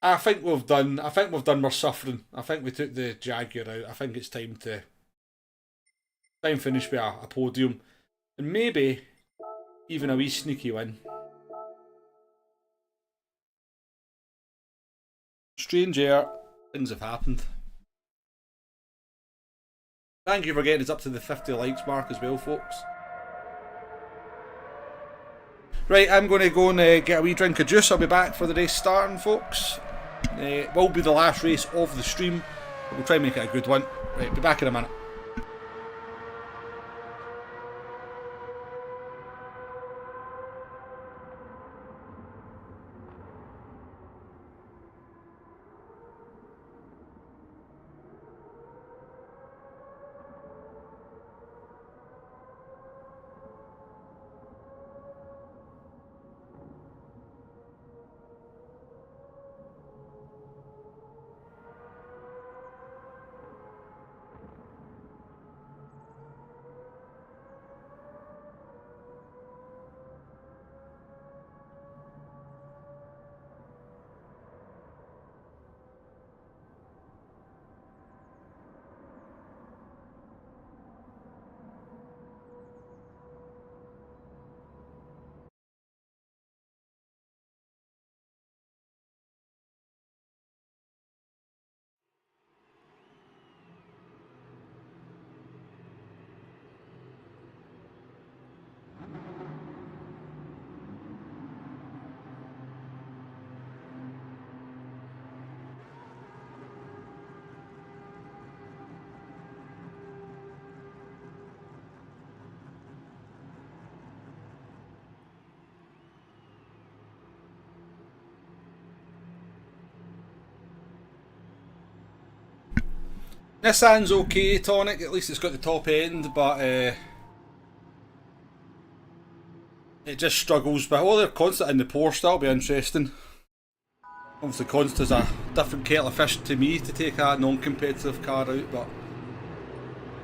Speaker 1: I think we've done more suffering. I think we took the Jaguar out. I think it's time to finish with a podium. And maybe even a wee sneaky win. Strange air. Things have happened. Thank you for getting us up to the 50 likes mark as well, folks. Right, I'm going to go and get a wee drink of juice. I'll be back for the race starting, folks. It will be the last race of the stream, but we'll try and make it a good one. Right, be back in a minute. Nissan's okay, Tonic, at least it's got the top end, but it just struggles. But they're constant in the Porsche, that'll be interesting. Obviously Consta's a different kettle of fish to me to take a non-competitive car out, but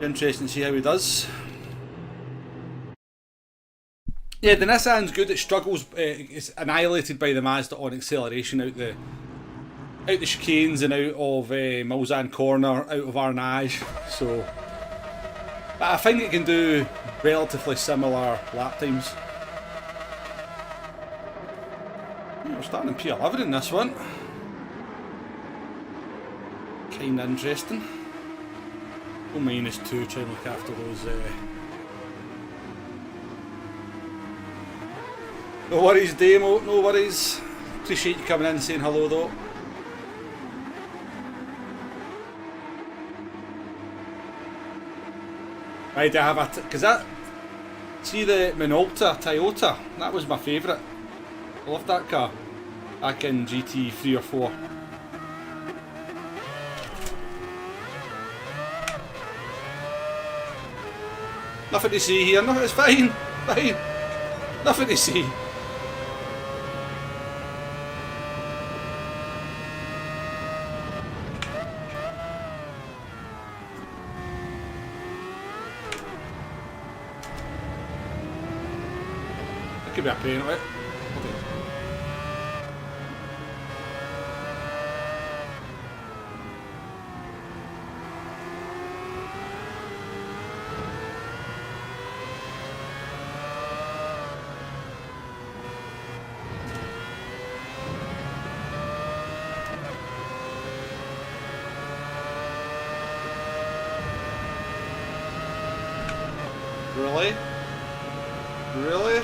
Speaker 1: be interesting to see how he does. Yeah, the Nissan's good, it struggles, it's annihilated by the Mazda on acceleration out the chicanes and out of Mulsanne Corner, out of Arnage, so... But I think it can do relatively similar lap times. We're starting in P11 in this one. Kinda interesting. Oh, -2, trying to look after those... No worries, Damo, no worries. Appreciate you coming in and saying hello though. Right, I have a... because that... See the Minolta Toyota? That was my favourite. I loved that car. Back in GT3 or 4. Nothing to see here, no, it's fine. Fine. Nothing to see. That could be a penalty. Okay. Really? Really?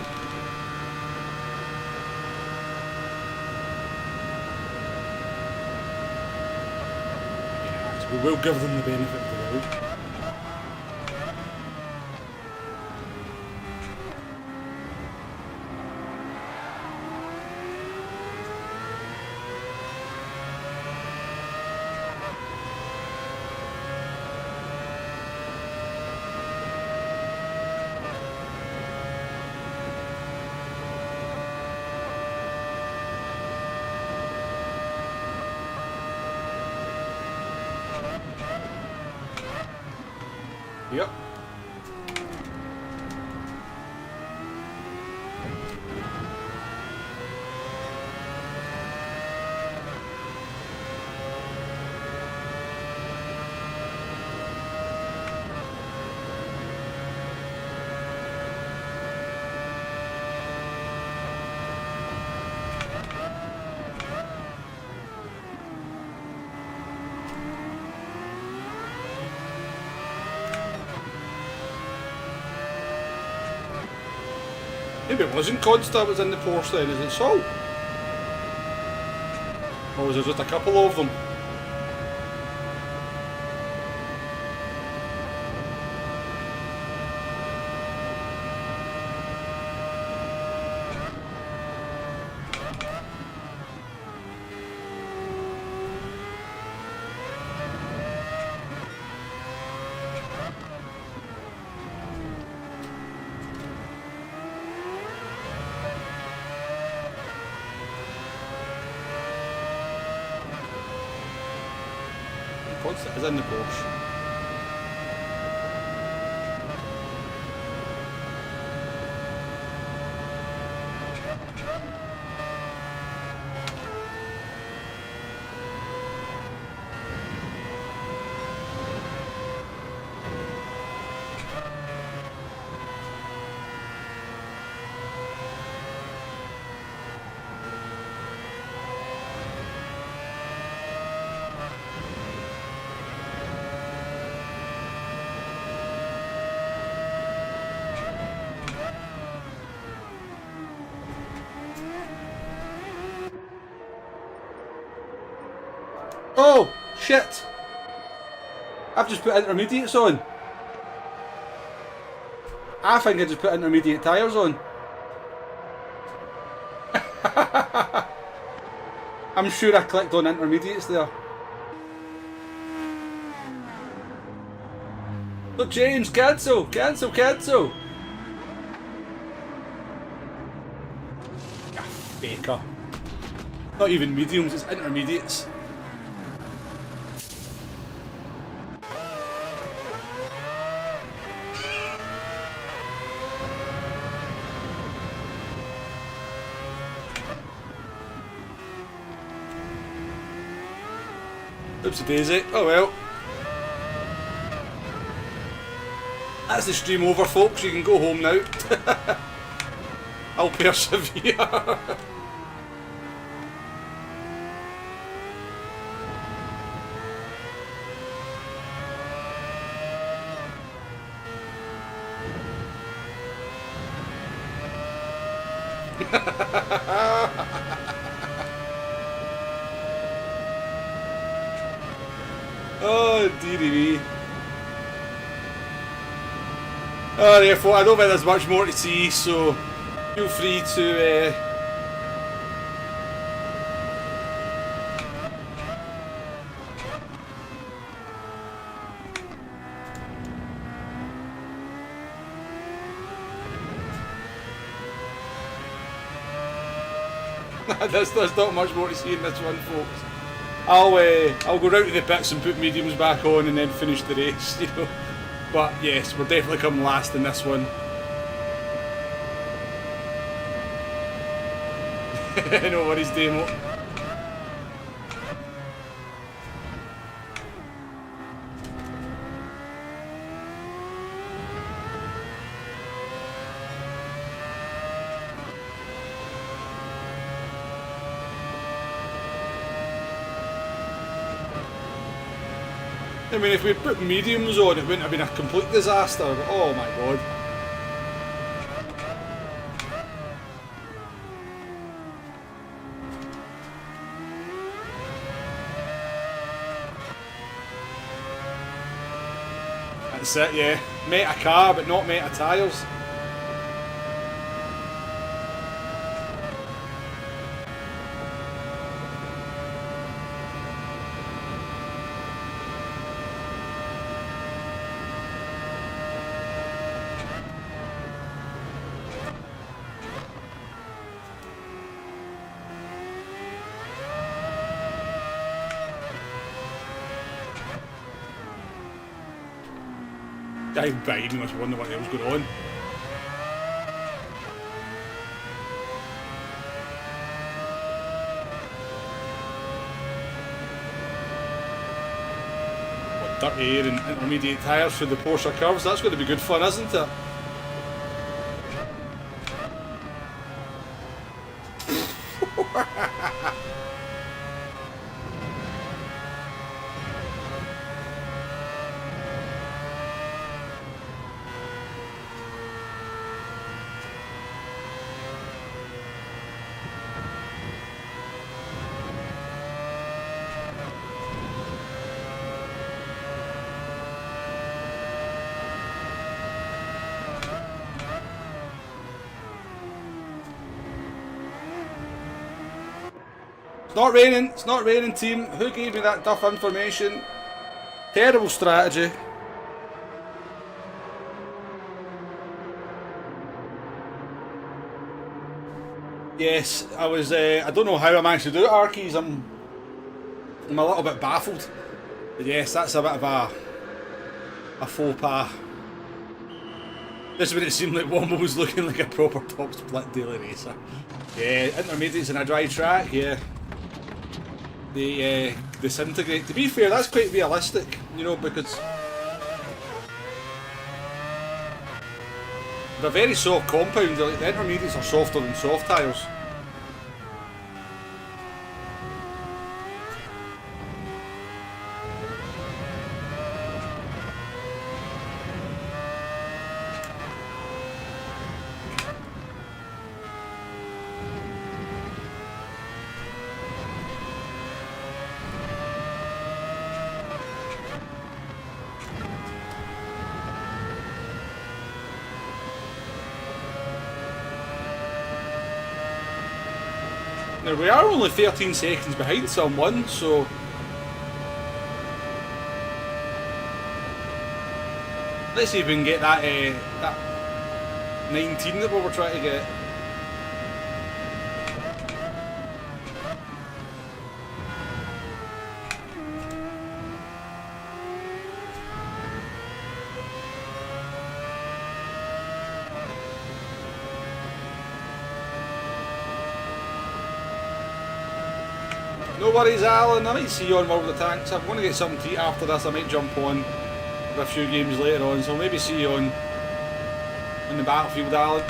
Speaker 1: We will give them the benefit of the doubt. Yep. Maybe it wasn't Consta that was in the Porsche then, is it so? Or was there just a couple of them? Consta is in the Porsche. Oh, shit! I've just put intermediates on. I think I just put intermediate tyres on. I'm sure I clicked on intermediates there. Look, James, cancel, cancel, cancel. Ah, faker. Not even mediums, it's intermediates. Oopsie daisy. Oh well. That's the stream over, folks. You can go home now. I'll persevere. Oh, dearie me. Oh, therefore, I don't think there's much more to see, so feel free to there's not much more to see in this one, folks. I'll go round to the pits and put mediums back on and then finish the race, you know. But yes, we're definitely coming last in this one. No worries, Demo. I mean, if we put mediums on, it wouldn't have been a complete disaster, but oh my god. That's it, yeah. Meta car, but not meta tyres. I'm biting, I was wondering what else going on. What, dirt air and intermediate tyres for the Porsche curves? That's going to be good fun, isn't it? It's not raining, team. Who gave me that duff information? Terrible strategy. Yes, I was, I don't know how I managed to do it, Arkies. I'm a little bit baffled. But yes, that's a bit of a faux pas. This made it seem like Womble was looking like a proper top split daily racer. Yeah, intermediates in a dry track, yeah. They disintegrate. To be fair, that's quite realistic, you know, because they're very soft compound. Like, the intermediates are softer than soft tyres. Now we are only 13 seconds behind someone, so Let's see if we can get that that 19 that we were trying to get. No worries, Alan. I might see you on World of Tanks. I'm going to get something to eat after this. I might jump on for a few games later on, so I'll maybe see you on in the battlefield, Alan.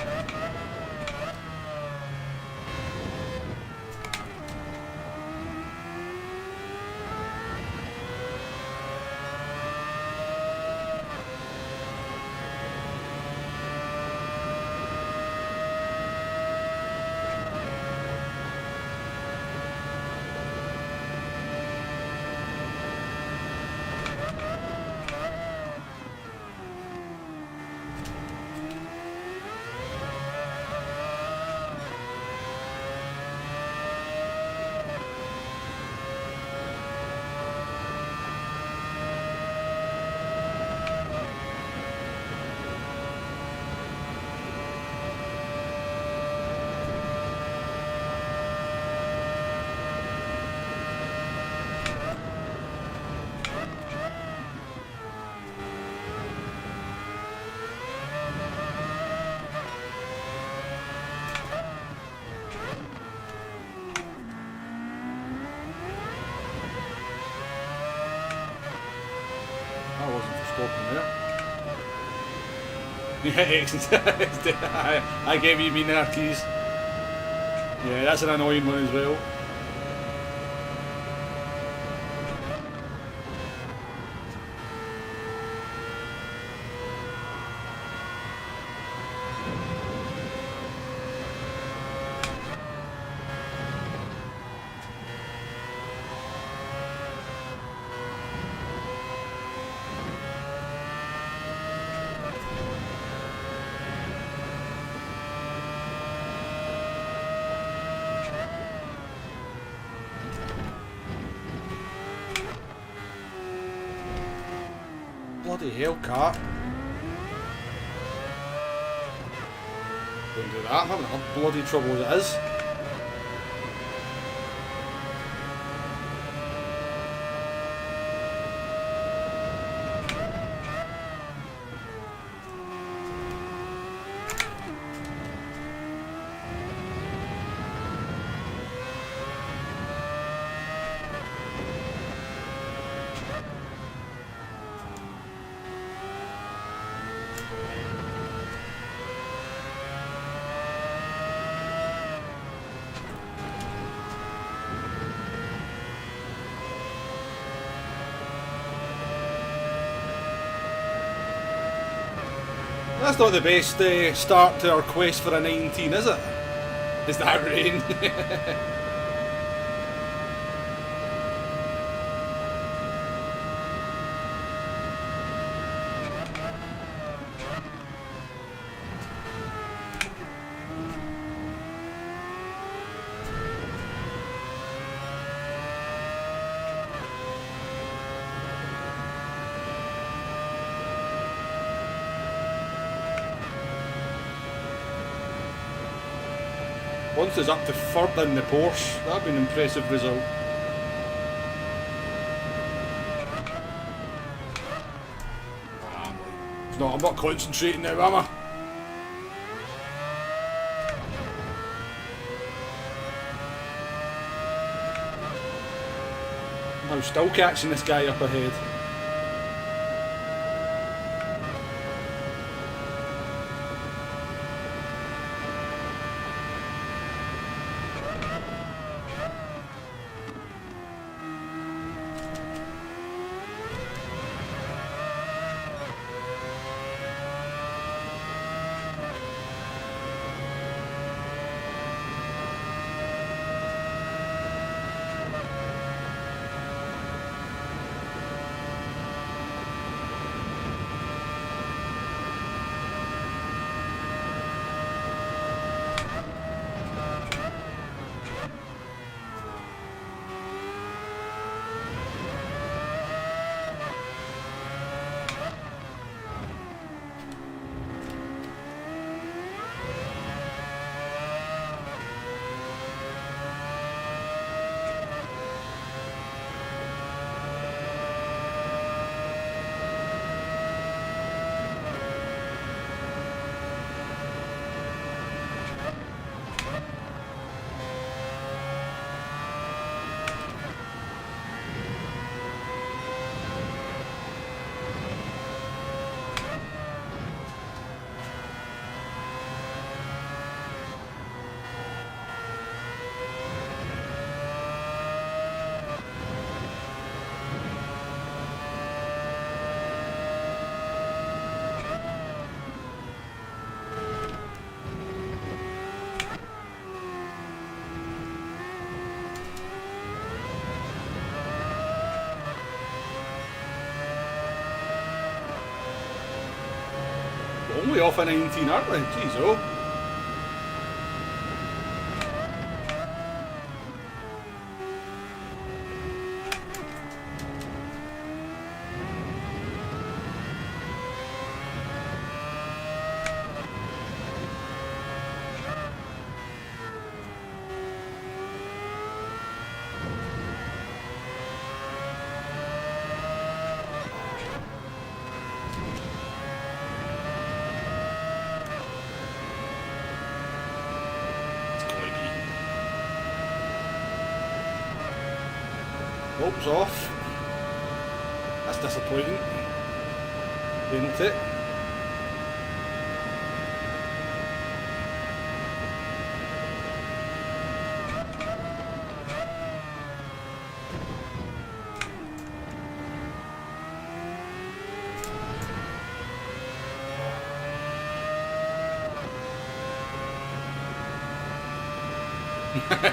Speaker 1: I wasn't for stopping there. Yeah, excellent. I gave you me keys. Yeah, that's an annoying one as well. Bloody hell, car. Don't do that, I'm having a bloody trouble as it is. That's not the best start to our quest for a 19, is it? Is that rain? Once it's up to third in the Porsche, that'd be an impressive result. I'm not concentrating now, am I? I'm still catching this guy up ahead. only off a 19, aren't we? Jeez, oh. Oops, off. That's disappointing. Penalty.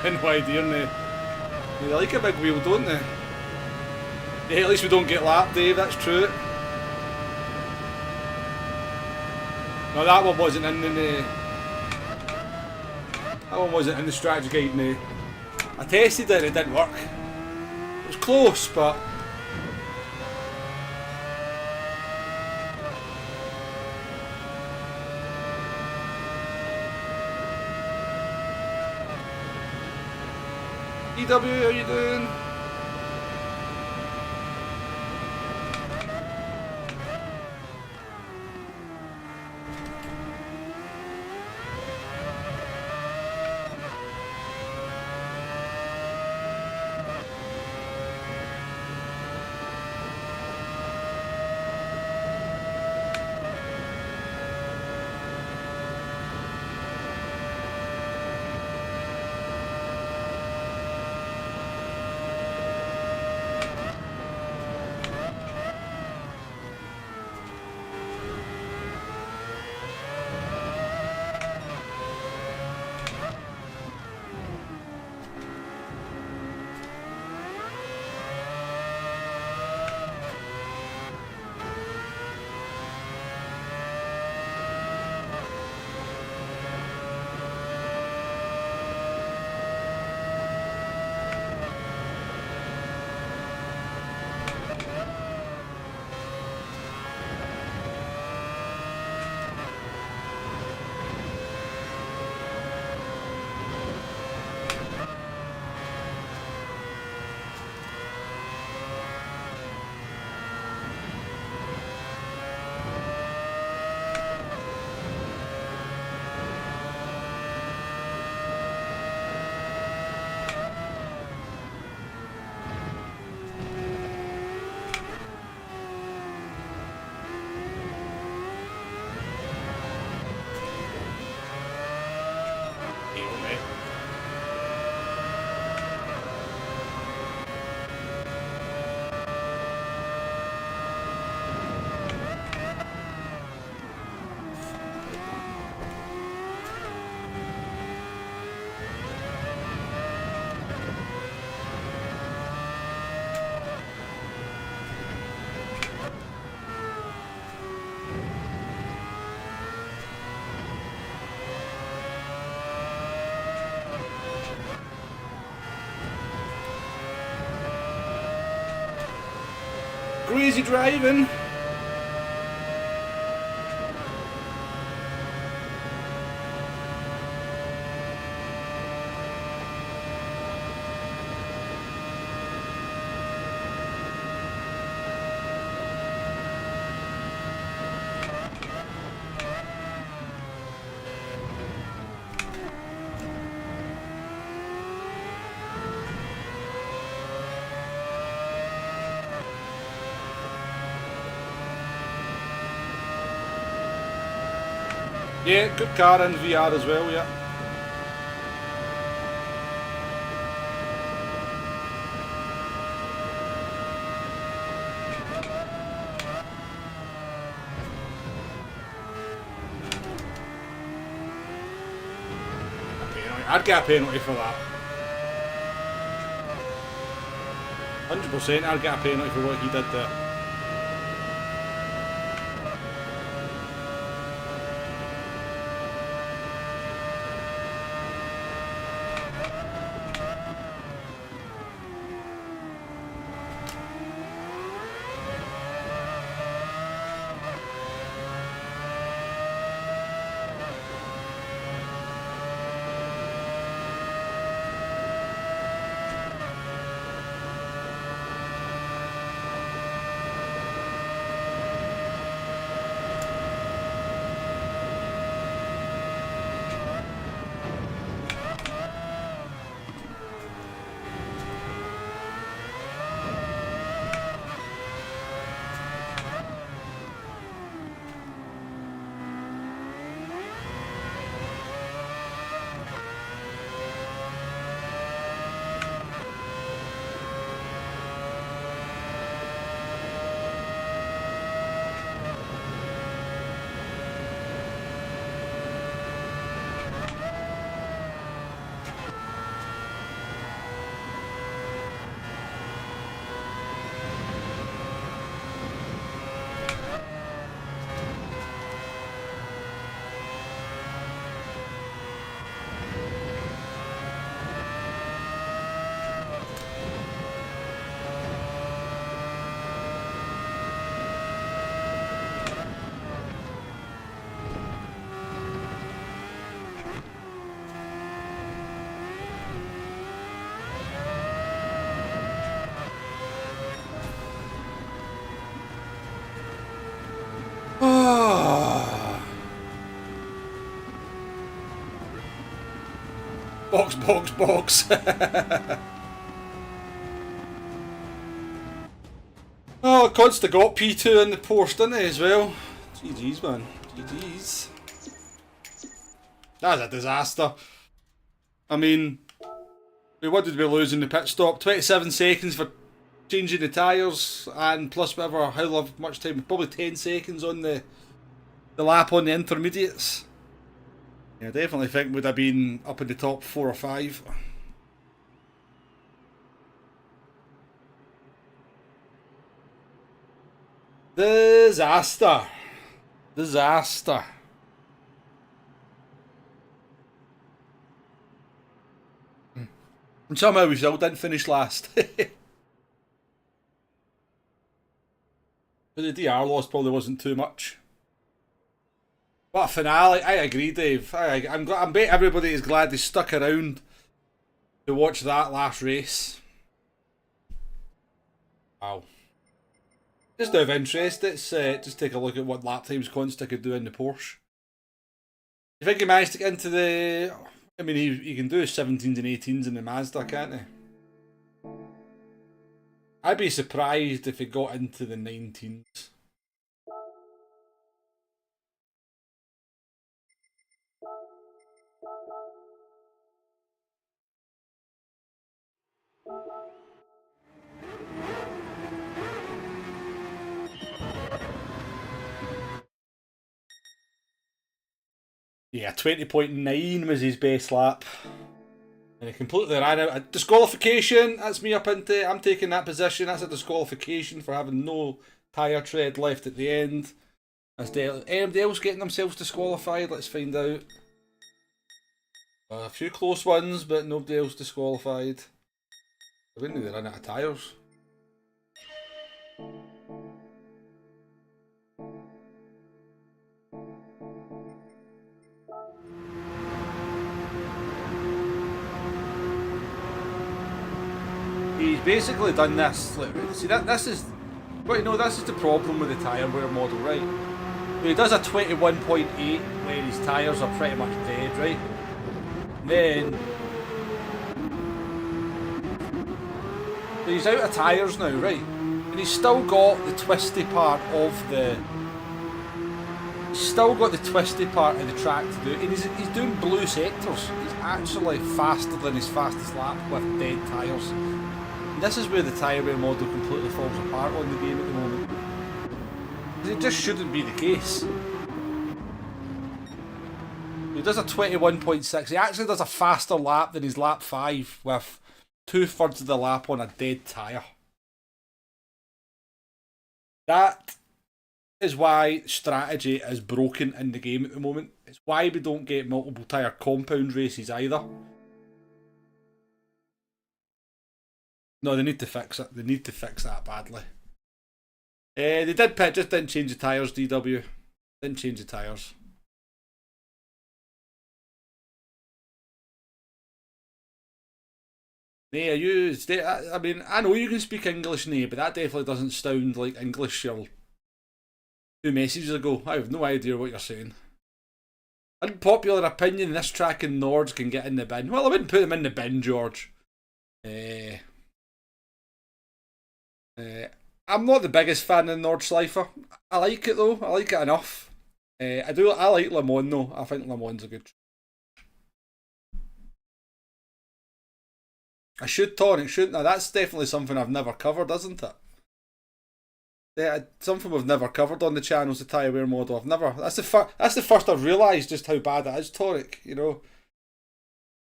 Speaker 1: No idea, no. They like a big wheel, don't they? Yeah, at least we don't get lapped, Dave, that's true. No, that one wasn't in the... That one wasn't in the strategy guide, no. I tested it, it didn't work. It was close, but... EW, how you doing? Crazy driving. Yeah, good car in VR as well, yeah. I'd get a penalty for that. 100% I'd get a penalty for what he did there. Box, box, box. Oh, Consta got P2 in the Porsche, didn't he, as well? GG's, man. GG's. That's a disaster. I mean, what did we lose in the pit stop? 27 seconds for changing the tyres, and plus whatever, how much time? Probably 10 seconds on the lap on the intermediates. Yeah, I definitely think would have been up in the top 4 or 5. Disaster. Disaster. And somehow we still didn't finish last. But the DR loss probably wasn't too much. What a finale. I agree, Dave. I bet everybody is glad they stuck around to watch that last race. Wow. Just out of interest, let's just take a look at what lap times Consta could do in the Porsche. You think he managed to get into the... I mean, he can do 17s and 18s in the Mazda, can't he? I'd be surprised if he got into the 19s. Yeah, 20.9 was his best lap. And he completely ran out. A disqualification, that's me up into. I'm taking that position. That's a disqualification for having no tyre tread left at the end. Anybody else getting themselves disqualified? Let's find out. A few close ones, but nobody else disqualified. I wouldn't they run out of tyres. He's basically done this. Like, see, this is, but you know, this is the problem with the tyre wear model, right? He does a 21.8 where his tyres are pretty much dead, right? Then he's out of tyres now, right? And he's still got the twisty part of the. He's still got the twisty part of the track to do, and he's doing blue sectors. He's actually faster than his fastest lap with dead tyres. This is where the tyre wear model completely falls apart on the game at the moment. It just shouldn't be the case. He does a 21.6. He actually does a faster lap than his lap 5 with 2/3 of the lap on a dead tyre. That is why strategy is broken in the game at the moment. It's why we don't get multiple tyre compound races either. No, they need to fix it. They need to fix that badly. They did pit, just didn't change the tyres, DW. Didn't change the tyres. Nay, I mean, I know you can speak English, Nay, but that definitely doesn't sound like English 2 messages ago. I have no idea what you're saying. Unpopular opinion, this track and Nords can get in the bin. Well, I wouldn't put them in the bin, George. I'm not the biggest fan of Nordschleifer. I like it though. I like it enough. I like Le Mans though. I think Le Mans a good. I should tonic, shouldn't I? That's definitely something I've never covered, isn't it? Yeah, something we've never covered on the channel's the tyre wear model. That's the first I've realised just how bad it is, Toric. You know,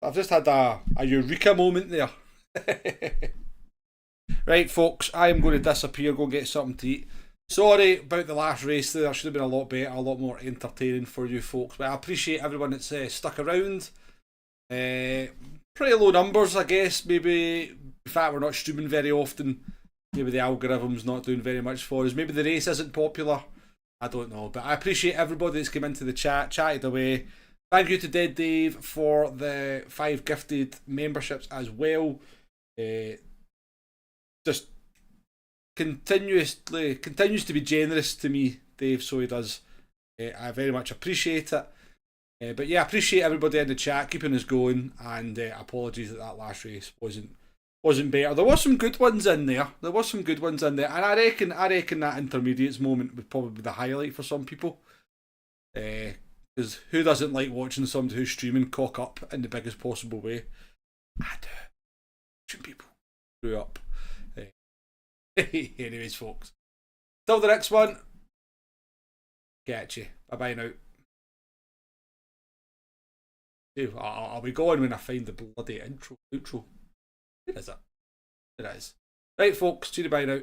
Speaker 1: I've just had a eureka moment there. Right, folks, I am going to disappear, go get something to eat. Sorry about the last race there. Should have been a lot better, a lot more entertaining for you folks. But I appreciate everyone that's stuck around. Pretty low numbers, I guess. Maybe the fact we're not streaming very often. Maybe the algorithm's not doing very much for us. Maybe the race isn't popular. I don't know. But I appreciate everybody that's come into the chat, chatted away. Thank you to Dead Dave for the 5 gifted memberships as well. Just continues to be generous to me, Dave, so he does. I very much appreciate it. But yeah, I appreciate everybody in the chat keeping us going, and apologies that last race wasn't better. There were some good ones in there. And I reckon that intermediates moment would probably be the highlight for some people. Because who doesn't like watching somebody who's streaming cock up in the biggest possible way? I do. Watching people screw up. Anyways, folks. Till the next one. Catch you. Bye bye now. I'll be going when I find the bloody outro. Where is it? It is. Right, folks. See you bye now.